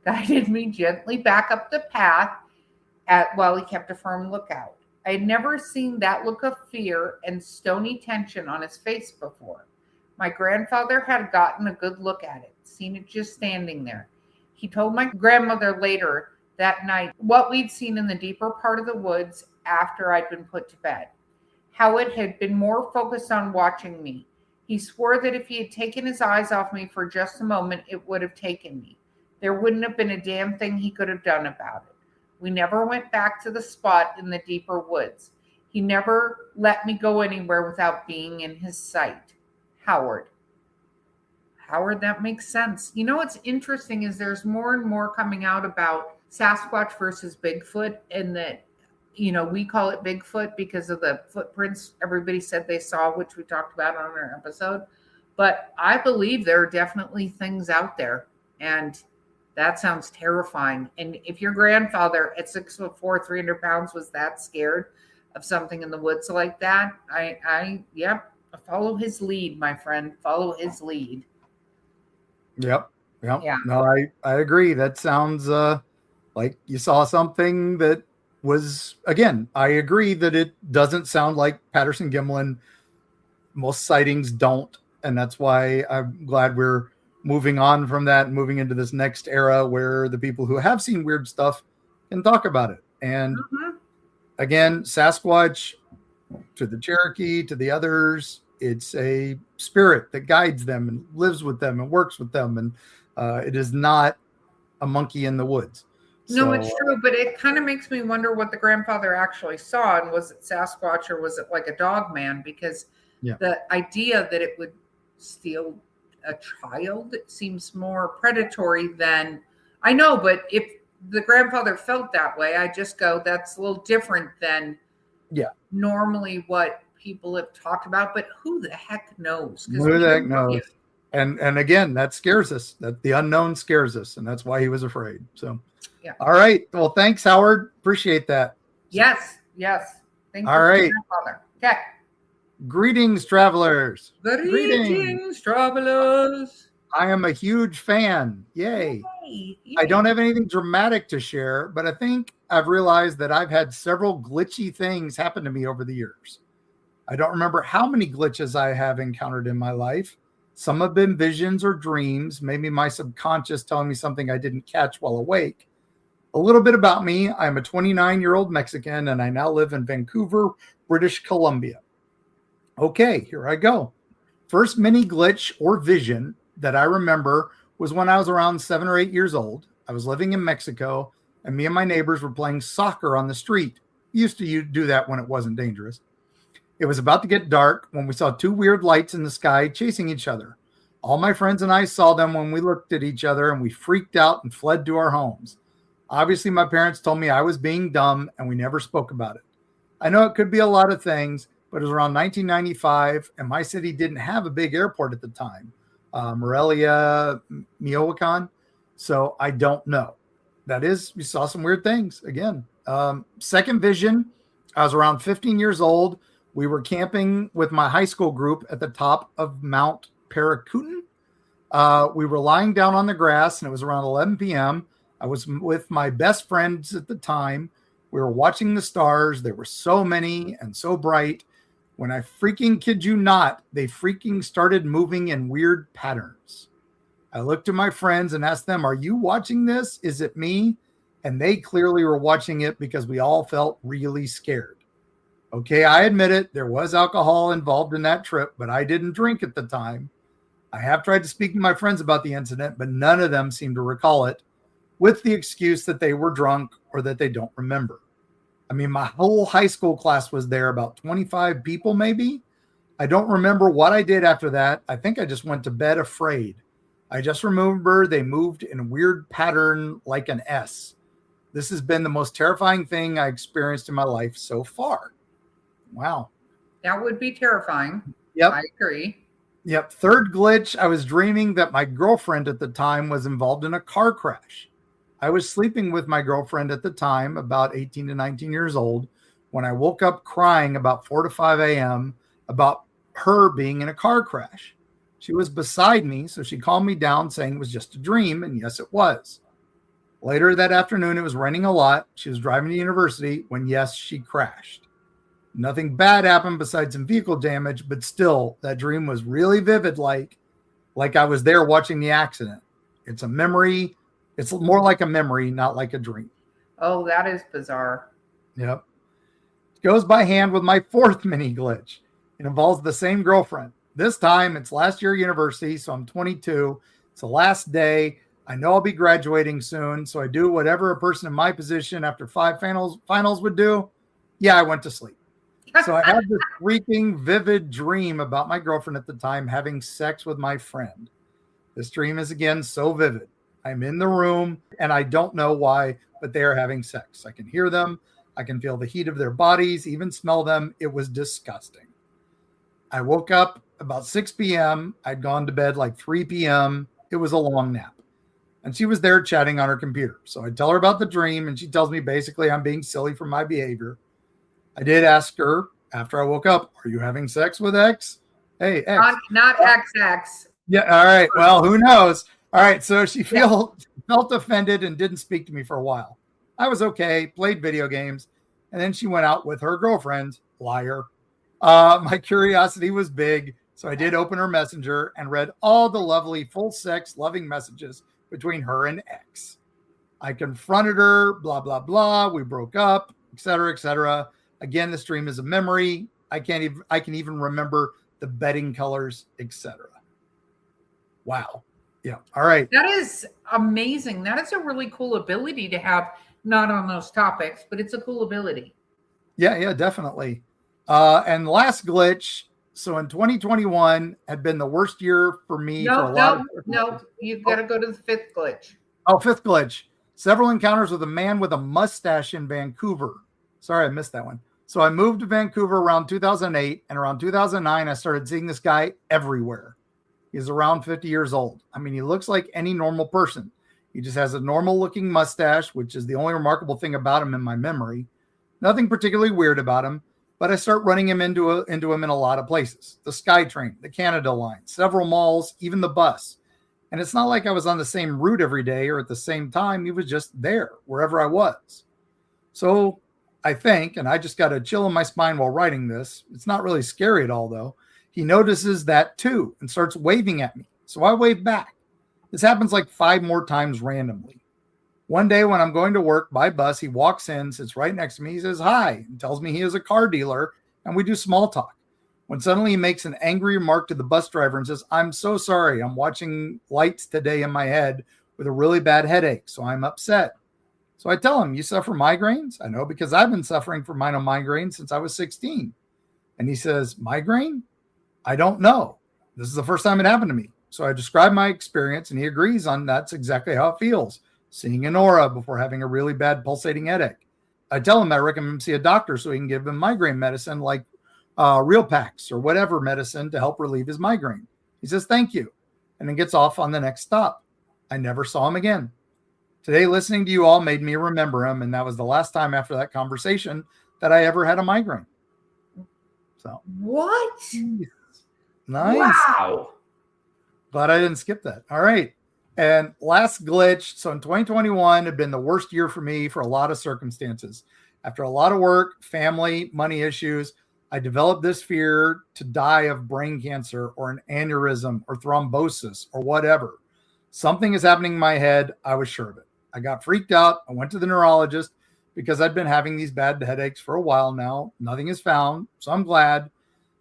guided me gently back up the path while he kept a firm lookout. I had never seen that look of fear and stony tension on his face before. My grandfather had gotten a good look at it, seen it just standing there. He told my grandmother later that night what we'd seen in the deeper part of the woods after I'd been put to bed, how it had been more focused on watching me. He swore that if he had taken his eyes off me for just a moment, it would have taken me. There wouldn't have been a damn thing he could have done about it. We never went back to the spot in the deeper woods. He never let me go anywhere without being in his sight. Howard, that makes sense. You know what's interesting is there's more and more coming out about Sasquatch versus Bigfoot, and that, you know, we call it Bigfoot because of the footprints everybody said they saw, which we talked about on our episode. But I believe there are definitely things out there, and that sounds terrifying. And if your grandfather at 6'4", 300 pounds was that scared of something in the woods like that, I follow his lead, my friend. Follow his lead. Yep. Yeah. No, I agree. That sounds like you saw something that was, again, I agree that it doesn't sound like Patterson-Gimlin. Most sightings don't. And that's why I'm glad we're moving on from that and moving into this next era where the people who have seen weird stuff can talk about it. And again, Sasquatch, to the Cherokee, to the others, it's a spirit that guides them and lives with them and works with them. And it is not a monkey in the woods. No, it's true, but it kind of makes me wonder what the grandfather actually saw. And was it Sasquatch or was it like a dog man? Because the idea that it would steal a child seems more predatory than I know. But if the grandfather felt that way, I just go, that's a little different than normally what people have talked about. But who the heck knows? Who the heck knows? And again, that scares us. That the unknown scares us, and that's why he was afraid. So, all right. Well, thanks, Howard. Appreciate that. Yes. Thank you. All right. Okay. Greetings, travelers. Greetings, travelers. I am a huge fan. Yay. I don't have anything dramatic to share, but I think I've realized that I've had several glitchy things happen to me over the years. I don't remember how many glitches I have encountered in my life. Some have been visions or dreams, maybe my subconscious telling me something I didn't catch while awake. A little bit about me. I'm a 29-year-old Mexican, and I now live in Vancouver, British Columbia. Okay, here I go. First mini glitch or vision that I remember was when I was around 7 or 8 years old. I was living in Mexico, and me and my neighbors were playing soccer on the street. We used to do that when it wasn't dangerous. It was about to get dark when we saw two weird lights in the sky chasing each other. All my friends and I saw them when we looked at each other, and we freaked out and fled to our homes. Obviously, my parents told me I was being dumb, and we never spoke about it. I know it could be a lot of things, but it was around 1995, and my city didn't have a big airport at the time, Morelia, Michoacan. So I don't know. That is, we saw some weird things again. Second vision, I was around 15 years old. We were camping with my high school group at the top of Mount Paracutin. We were lying down on the grass, and it was around 11 p.m. I was with my best friends at the time. We were watching the stars. There were so many and so bright. When I freaking kid you not, they freaking started moving in weird patterns. I looked to my friends and asked them, "Are you watching this? Is it me?" And they clearly were watching it because we all felt really scared. Okay, I admit it. There was alcohol involved in that trip, but I didn't drink at the time. I have tried to speak to my friends about the incident, but none of them seem to recall it, with the excuse that they were drunk or that they don't remember. I mean, my whole high school class was there, about 25 people maybe. I don't remember what I did after that. I think I just went to bed afraid. I just remember they moved in a weird pattern like an S. This has been the most terrifying thing I experienced in my life so far. Wow. That would be terrifying. Yep. I agree. Yep. Third glitch, I was dreaming that my girlfriend at the time was involved in a car crash. I was sleeping with my girlfriend at the time, about 18 to 19 years old, when I woke up crying about 4 to 5 a.m. about her being in a car crash. She was beside me, so she calmed me down saying it was just a dream, and yes, it was. Later that afternoon, it was raining a lot. She was driving to university when, yes, she crashed. Nothing bad happened besides some vehicle damage, but still, that dream was really vivid, like I was there watching the accident. It's a memory. It's more like a memory, not like a dream. Oh, that is bizarre. Yep. It goes by hand with my fourth mini glitch. It involves the same girlfriend. This time, it's last year university, so I'm 22. It's the last day. I know I'll be graduating soon, so I do whatever a person in my position after 5 finals would do. Yeah, I went to sleep. So I had this freaking vivid dream about my girlfriend at the time having sex with my friend. This dream is, again, so vivid. I'm in the room, and I don't know why, but they are having sex. I can hear them. I can feel the heat of their bodies, even smell them. It was disgusting. I woke up about 6 p.m. I'd gone to bed like 3 p.m. It was a long nap. And she was there chatting on her computer. So I tell her about the dream, and she tells me basically I'm being silly for my behavior. I did ask her after I woke up, "Are you having sex with X?" Hey, X. Not XX. Yeah, all right. Well, who knows? All right, so she felt offended and didn't speak to me for a while. I was okay, played video games, and then she went out with her girlfriend. Liar. My curiosity was big, so I did open her messenger and read all the lovely full sex loving messages between her and X. I confronted her, blah, blah, blah. We broke up, etc., etc. Again, this dream is a memory. I can even remember the bedding colors, etc. Wow. Yeah. All right. That is amazing. That is a really cool ability to have, not on those topics, but it's a cool ability. Yeah, definitely. And last glitch. So in 2021 had been the worst year for me. No, you've got to go to the fifth glitch. Oh, fifth glitch. Several encounters with a man with a mustache in Vancouver. Sorry, I missed that one. So I moved to Vancouver around 2008, and around 2009, I started seeing this guy everywhere. He's around 50 years old. I mean, he looks like any normal person. He just has a normal looking mustache, which is the only remarkable thing about him in my memory. Nothing particularly weird about him, but I start running him into him in a lot of places. The SkyTrain, the Canada Line, several malls, even the bus. And it's not like I was on the same route every day or at the same time. He was just there, wherever I was. So I think, and I just got a chill in my spine while writing this, it's not really scary at all, though. He notices that too and starts waving at me. So I wave back. This happens like 5 more times randomly. One day when I'm going to work by bus, he walks in, sits right next to me. He says, hi, and tells me he is a car dealer, and we do small talk. When suddenly he makes an angry remark to the bus driver and says, I'm so sorry. I'm watching lights today in my head with a really bad headache, so I'm upset. So I tell him, you suffer migraines? I know, because I've been suffering from minor migraines since I was 16. And he says, migraine? I don't know. This is the first time it happened to me. So I describe my experience, and he agrees on that's exactly how it feels, seeing an aura before having a really bad pulsating headache. I tell him I recommend him see a doctor so he can give him migraine medicine like Real Packs or whatever medicine to help relieve his migraine. He says, thank you, and then gets off on the next stop. I never saw him again. Today, listening to you all made me remember him, and that was the last time after that conversation that I ever had a migraine. So what? Nice. Wow. Glad I didn't skip that. All right. And last glitch. So in 2021 had been the worst year for me for a lot of circumstances. After a lot of work, family, money issues, I developed this fear to die of brain cancer or an aneurysm or thrombosis or whatever. Something is happening in my head. I was sure of it. I got freaked out. I went to the neurologist because I'd been having these bad headaches for a while now. Nothing is found. So I'm glad.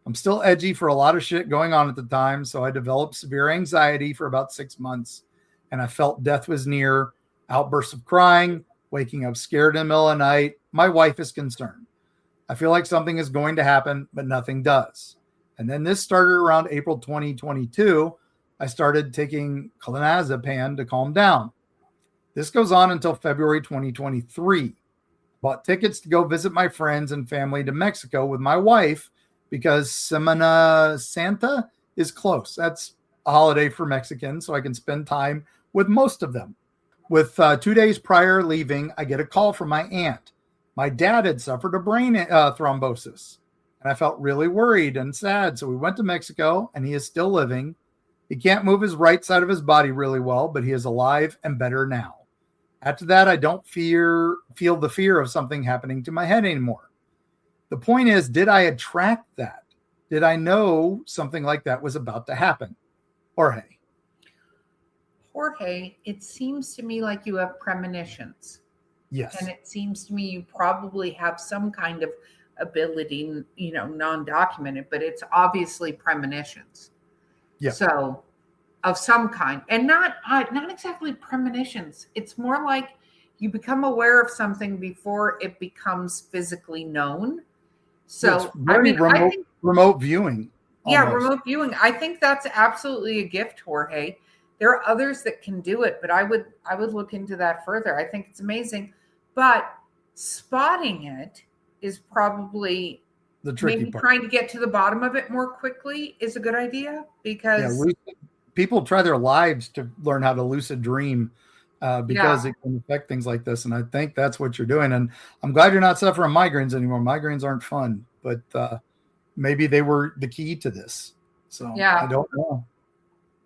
I'm still edgy for a lot of shit going on at the time. So I developed severe anxiety for about 6 months, and I felt death was near, outbursts of crying, waking up scared in the middle of the night. My wife is concerned. I feel like something is going to happen, but nothing does. And then this started around April 2022. I started taking clonazepam to calm down. This goes on until February 2023. Bought tickets to go visit my friends and family to Mexico with my wife because Semana Santa is close. That's a holiday for Mexicans, so I can spend time with most of them. With 2 days prior leaving, I get a call from my aunt. My dad had suffered a brain thrombosis, and I felt really worried and sad. So we went to Mexico, and he is still living. He can't move his right side of his body really well, but he is alive and better now. After that, I don't feel the fear of something happening to my head anymore. The point is, did I attract that? Did I know something like that was about to happen? Jorge, it seems to me like you have premonitions. Yes. And it seems to me you probably have some kind of ability, non-documented, but it's obviously premonitions. Yeah. So of some kind, and not exactly premonitions. It's more like you become aware of something before it becomes physically known. So remote viewing. Yeah, almost. remote viewing. I think that's absolutely a gift, Jorge. There are others that can do it, but I would look into that further. I think it's amazing. But spotting it is probably the tricky maybe part. Trying to get to the bottom of it more quickly is a good idea, because people try their lives to learn how to lucid dream because it can affect things like this. And I think that's what you're doing. And I'm glad you're not suffering migraines anymore. Migraines aren't fun, but maybe they were the key to this. So I don't know.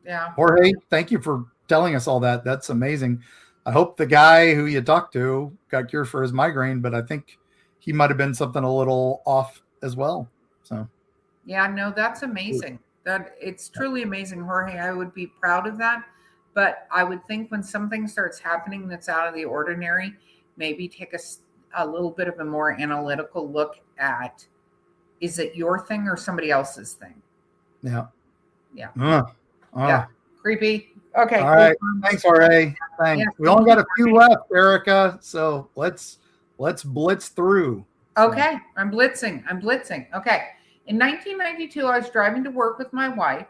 Yeah. Jorge, thank you for telling us all that. That's amazing. I hope the guy who you talked to got cured for his migraine, but I think he might have been something a little off as well. So yeah, no, that's amazing. That it's truly amazing, Jorge. I would be proud of that. But I would think when something starts happening that's out of the ordinary, maybe take a little bit of a more analytical look at, is it your thing or somebody else's thing? Yeah. Yeah. Yeah. Creepy. Okay. All right. Thanks, Jorge. Thanks. Yeah, we only got a few left, Erica. So let's blitz through. Okay. I'm blitzing. Okay. In 1992, I was driving to work with my wife.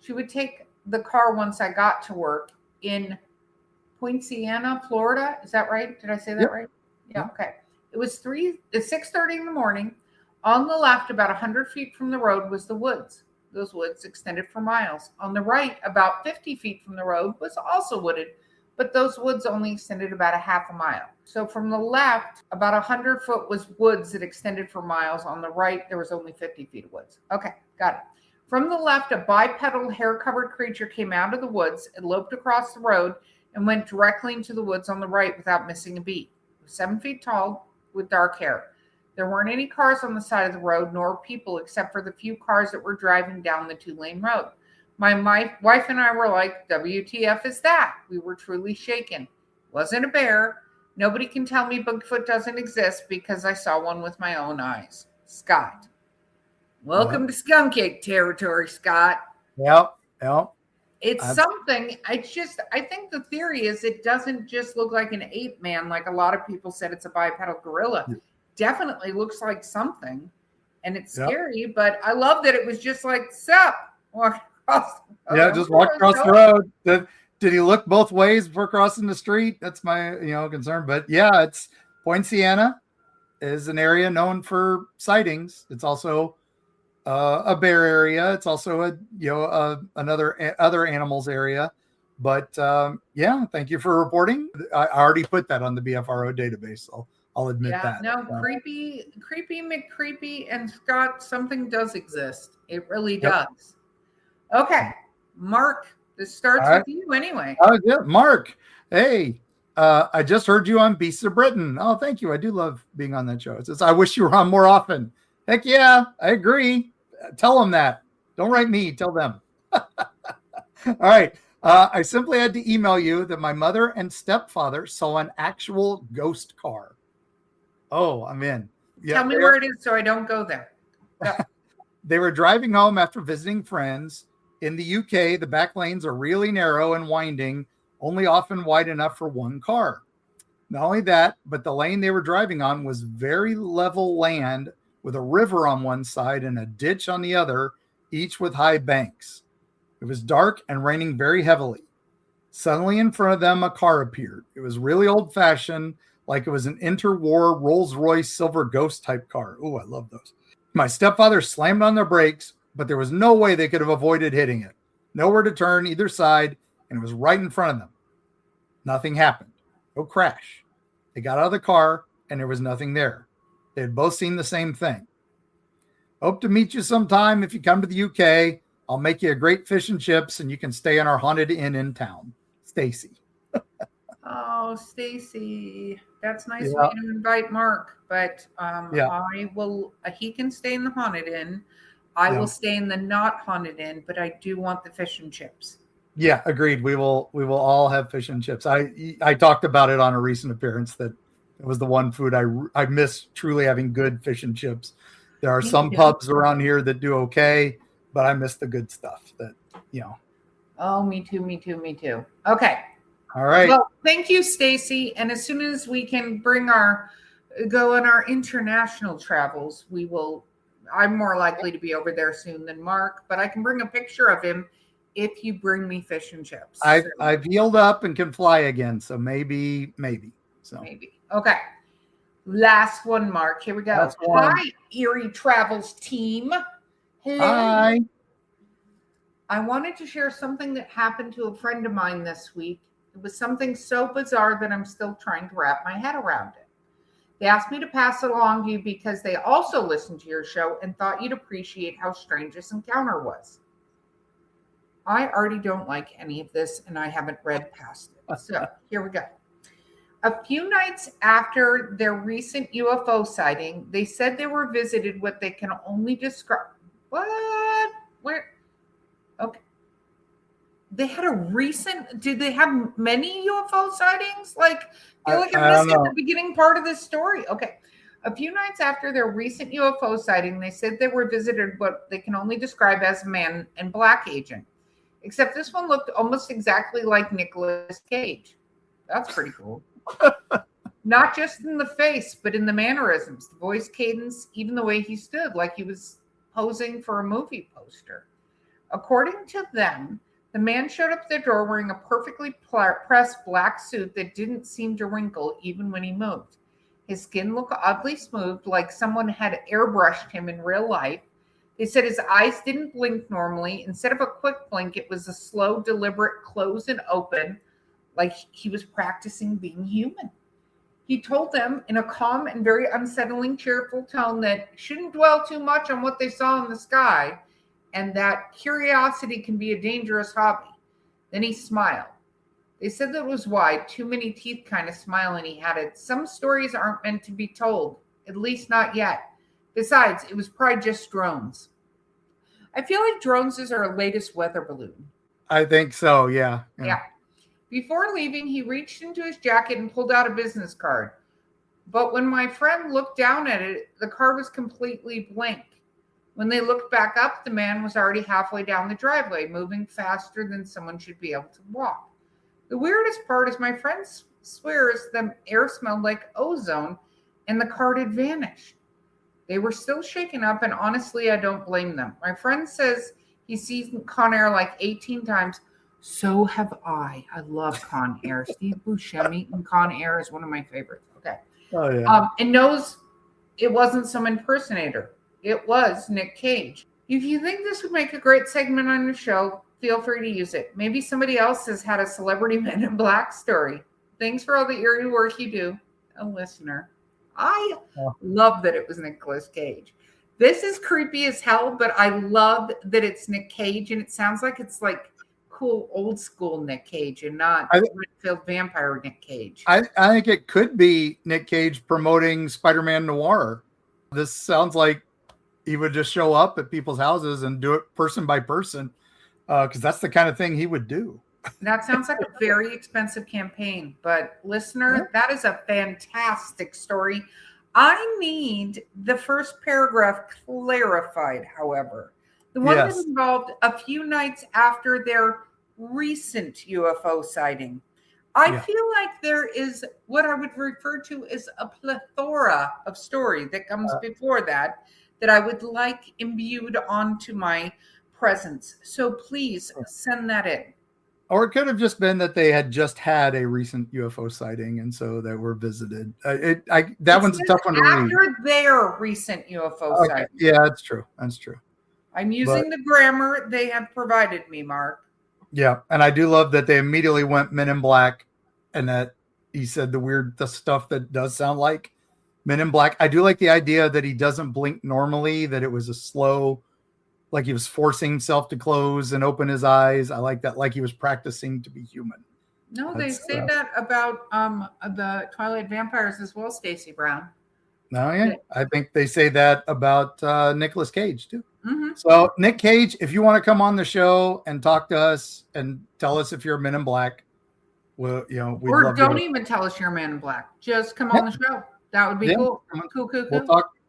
She would take the car once I got to work in Poinciana, Florida. Is that right? Did I say that right? Yeah. Okay. It was 6:30 in the morning. On the left, about 100 feet from the road, was the woods. Those woods extended for miles. On the right, about 50 feet from the road, was also wooded, but those woods only extended about a half a mile. So from the left, about 100 foot was woods that extended for miles. On the right, there was only 50 feet of woods. Okay, got it. From the left, a bipedal hair-covered creature came out of the woods, it loped across the road, and went directly into the woods on the right without missing a beat. It was 7 feet tall with dark hair. There weren't any cars on the side of the road, nor people, except for the few cars that were driving down the 2-lane road. My wife and I were like, WTF is that? We were truly shaken. It Wasn't a bear. Nobody can tell me Bigfoot doesn't exist because I saw one with my own eyes. Scott. Welcome to skunk ape territory, Scott. Yep. It's something. I think the theory is it doesn't just look like an ape man, like a lot of people said it's a bipedal gorilla. Definitely looks like something, and it's scary. But I love that it was just like, "Sup, walk across." Just walk across the road. Did he look both ways before crossing the street? That's my concern. But yeah, it's Poinciana is an area known for sightings. It's also a bear area. It's also other animals area. But thank you for reporting. I already put that on the BFRO database, so I'll admit that. No, creepy McCreepy, and Scott, something does exist. It really does. Okay, Mark, this starts with you anyway. Oh yeah, Mark. Hey, I just heard you on Beasts of Britain. Oh, thank you. I do love being on that show. It says, I wish you were on more often. Heck yeah, I agree. Tell them that. Don't write me. Tell them. All right. I simply had to email you that my mother and stepfather saw an actual ghost car. Oh, I'm in. Tell me where it is so I don't go there. They were driving home after visiting friends. In the UK, the back lanes are really narrow and winding, only often wide enough for one car. Not only that, but the lane they were driving on was very level land with a river on one side and a ditch on the other, each with high banks. It was dark and raining very heavily. Suddenly in front of them, a car appeared. It was really old-fashioned, like it was an interwar Rolls-Royce silver ghost type car. Oh, I love those. My stepfather slammed on their brakes, but there was no way they could have avoided hitting it. Nowhere to turn either side, and it was right in front of them. Nothing happened. No crash. They got out of the car, and there was nothing there. They had both seen the same thing. Hope to meet you sometime if you come to the UK. I'll make you a great fish and chips, and you can stay in our haunted inn in town. Stacy. Oh, Stacy. That's nice of you to invite Mark, but I will. He can stay in the haunted inn. I will stay in the not haunted inn, but I do want the fish and chips. Yeah, agreed. We will all have fish and chips. I talked about it on a recent appearance that it was the one food I miss truly having good fish and chips. There are some pubs around here that do okay, but I miss the good stuff Oh, me too. Okay. All right. Well, thank you, Stacy. And as soon as we can go on our international travels, we will. I'm more likely to be over there soon than Mark, but I can bring a picture of him if you bring me fish and chips. I've healed up and can fly again, so maybe. So maybe. Okay. Last one, Mark. Here we go. Hi, Eerie Travels team. Hello. Hi. I wanted to share something that happened to a friend of mine this week. It was something so bizarre that I'm still trying to wrap my head around it. They asked me to pass it along to you because they also listened to your show and thought you'd appreciate how strange this encounter was. I already don't like any of this, and I haven't read past it. So here we go. A few nights after their recent UFO sighting, they said they were visited what they can only describe. What? Where? Okay. They had a recent. Did they have many UFO sightings? I feel like I missed the beginning part of this story. Okay. A few nights after their recent UFO sighting, they said they were visited what they can only describe as a man in black agent. Except this one looked almost exactly like Nicolas Cage. That's pretty cool. Not just in the face, but in the mannerisms, the voice cadence, even the way he stood, like he was posing for a movie poster. According to them, the man showed up at their door wearing a perfectly pressed black suit that didn't seem to wrinkle even when he moved. His skin looked oddly smooth, like someone had airbrushed him in real life. They said his eyes didn't blink normally. Instead of a quick blink, it was a slow, deliberate close and open, like he was practicing being human. He told them in a calm and very unsettling, cheerful tone that shouldn't dwell too much on what they saw in the sky, and that curiosity can be a dangerous hobby. Then he smiled. They said that it was wide, too many teeth kind of smile, and he added, some stories aren't meant to be told, at least not yet. Besides, it was probably just drones. I feel like drones is our latest weather balloon. I think so, yeah. If Before leaving, he reached into his jacket and pulled out a business card. But when my friend looked down at it, the card was completely blank. When they looked back up, the man was already halfway down the driveway, moving faster than someone should be able to walk. The weirdest part is my friend swears the air smelled like ozone and the card had vanished. They were still shaken up, and honestly, I don't blame them. My friend says he's seen Con Air like 18 times. So have I. I love Con Air. Steve Buscemi in Con Air is one of my favorites. Okay. Oh, yeah. And knows it wasn't some impersonator. It was Nick Cage. If you think this would make a great segment on your show, feel free to use it. Maybe somebody else has had a celebrity Men in Black story. Thanks for all the eerie work you do, a listener. I love that it was Nicolas Cage. This is creepy as hell, but I love that it's Nick Cage, and it sounds like it's like cool old school Nick Cage and not Redfield vampire Nick Cage. I think it could be Nick Cage promoting Spider-Man Noir. This sounds like he would just show up at people's houses and do it person by person, because that's the kind of thing he would do. That sounds like a very expensive campaign, but listener, that is a fantastic story. I need the first paragraph clarified, however. The one that involved a few nights after their recent UFO sighting. I feel like there is what I would refer to as a plethora of story that comes before that I would like imbued onto my presence. So please send that in. Or it could have just been that they had just had a recent UFO sighting, and so they were visited. That one's a tough one to read. After their recent UFO sighting. Yeah, that's true. That's true. I'm using the grammar they have provided me, Mark. Yeah, and I do love that they immediately went Men in Black, and that he said the stuff that does sound like Men in Black. I do like the idea that he doesn't blink normally, that it was a slow, like he was forcing himself to close and open his eyes. I like that, like he was practicing to be human. No, they say that about the Twilight vampires as well, Stacey Brown. No, yeah. I think they say that about Nicolas Cage too. Mm-hmm. So Nick Cage, if you want to come on the show and talk to us and tell us if you're Men in Black, well, we'd or love don't even tell us you're Man in Black. Just come on the show. That would be cool. Cool.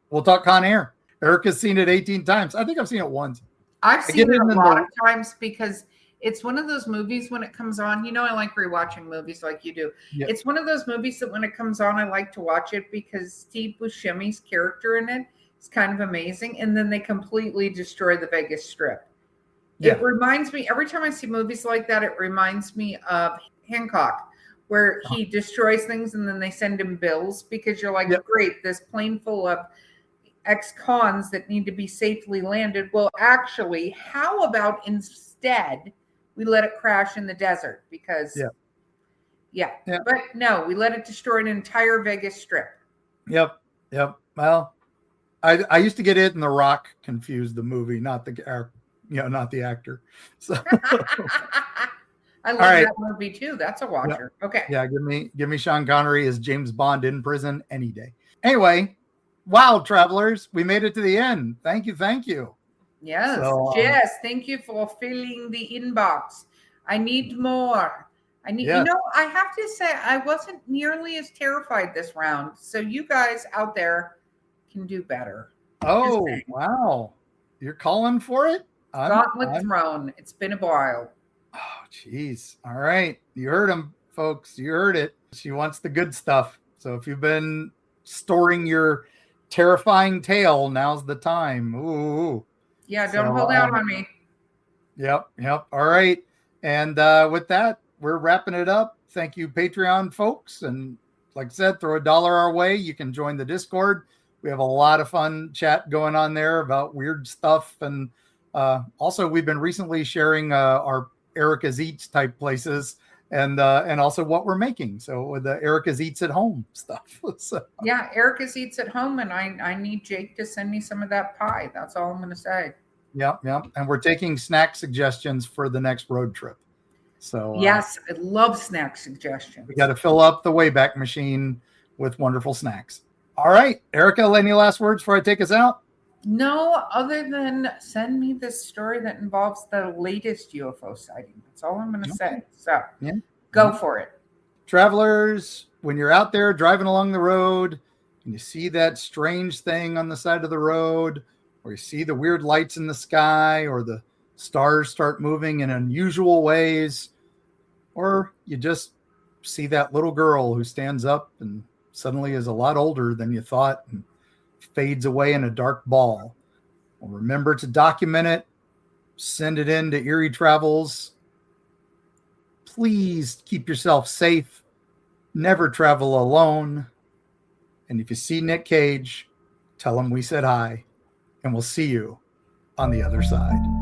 We'll talk Con Air. Erica's seen it 18 times. I think I've seen it once. I've seen it a lot of times because it's one of those movies when it comes on. I like rewatching movies like you do. Yep. It's one of those movies that when it comes on, I like to watch it because Steve Buscemi's character in it is kind of amazing. And then they completely destroy the Vegas Strip. Yeah. It reminds me, every time I see movies like that, it reminds me of Hancock, where he destroys things and then they send him bills because you're like, great, this plane full of ex-cons that need to be safely landed. Well, actually, how about instead we let it crash in the desert? Because, but no, we let it destroy an entire Vegas Strip. Yep. Well, I used to get it and The Rock confused the movie, not the actor. So I love that movie too. That's a watcher. Yeah. Okay. Yeah, give me Sean Connery as James Bond in prison any day. Anyway, wow, travelers, we made it to the end. Thank you. Yes, Jess, thank you for filling the inbox. I need more. I have to say, I wasn't nearly as terrified this round. So you guys out there can do better. Oh, wow. You're calling for it? Gauntlet thrown. It's been a while. Oh, geez. All right. You heard him, folks. You heard it. She wants the good stuff. So if you've been storing your terrifying tale, now's the time. Ooh. Yeah, don't hold out on me. Yep. All right. And with that, we're wrapping it up. Thank you, Patreon folks. And like I said, throw $1 our way. You can join the Discord. We have a lot of fun chat going on there about weird stuff. And also, we've been recently sharing our Erica's Eats type places and also what we're making. So with the Erica's Eats at Home stuff. So, yeah, Erica's Eats at Home, and I need Jake to send me some of that pie. That's all I'm going to say. Yeah. And we're taking snack suggestions for the next road trip. So yes, I love snack suggestions. We got to fill up the Wayback Machine with wonderful snacks. All right, Erica, any last words before I take us out? No, other than send me this story that involves the latest UFO sighting. That's all I'm going to say. So, Go for it. Travelers, when you're out there driving along the road and you see that strange thing on the side of the road, or you see the weird lights in the sky, or the stars start moving in unusual ways, or you just see that little girl who stands up and suddenly is a lot older than you thought and fades away in a dark ball. Well, remember to document it, send it in to Eerie Travels. Please keep yourself safe. Never travel alone. And if you see Nick Cage, tell him we said hi, and we'll see you on the other side.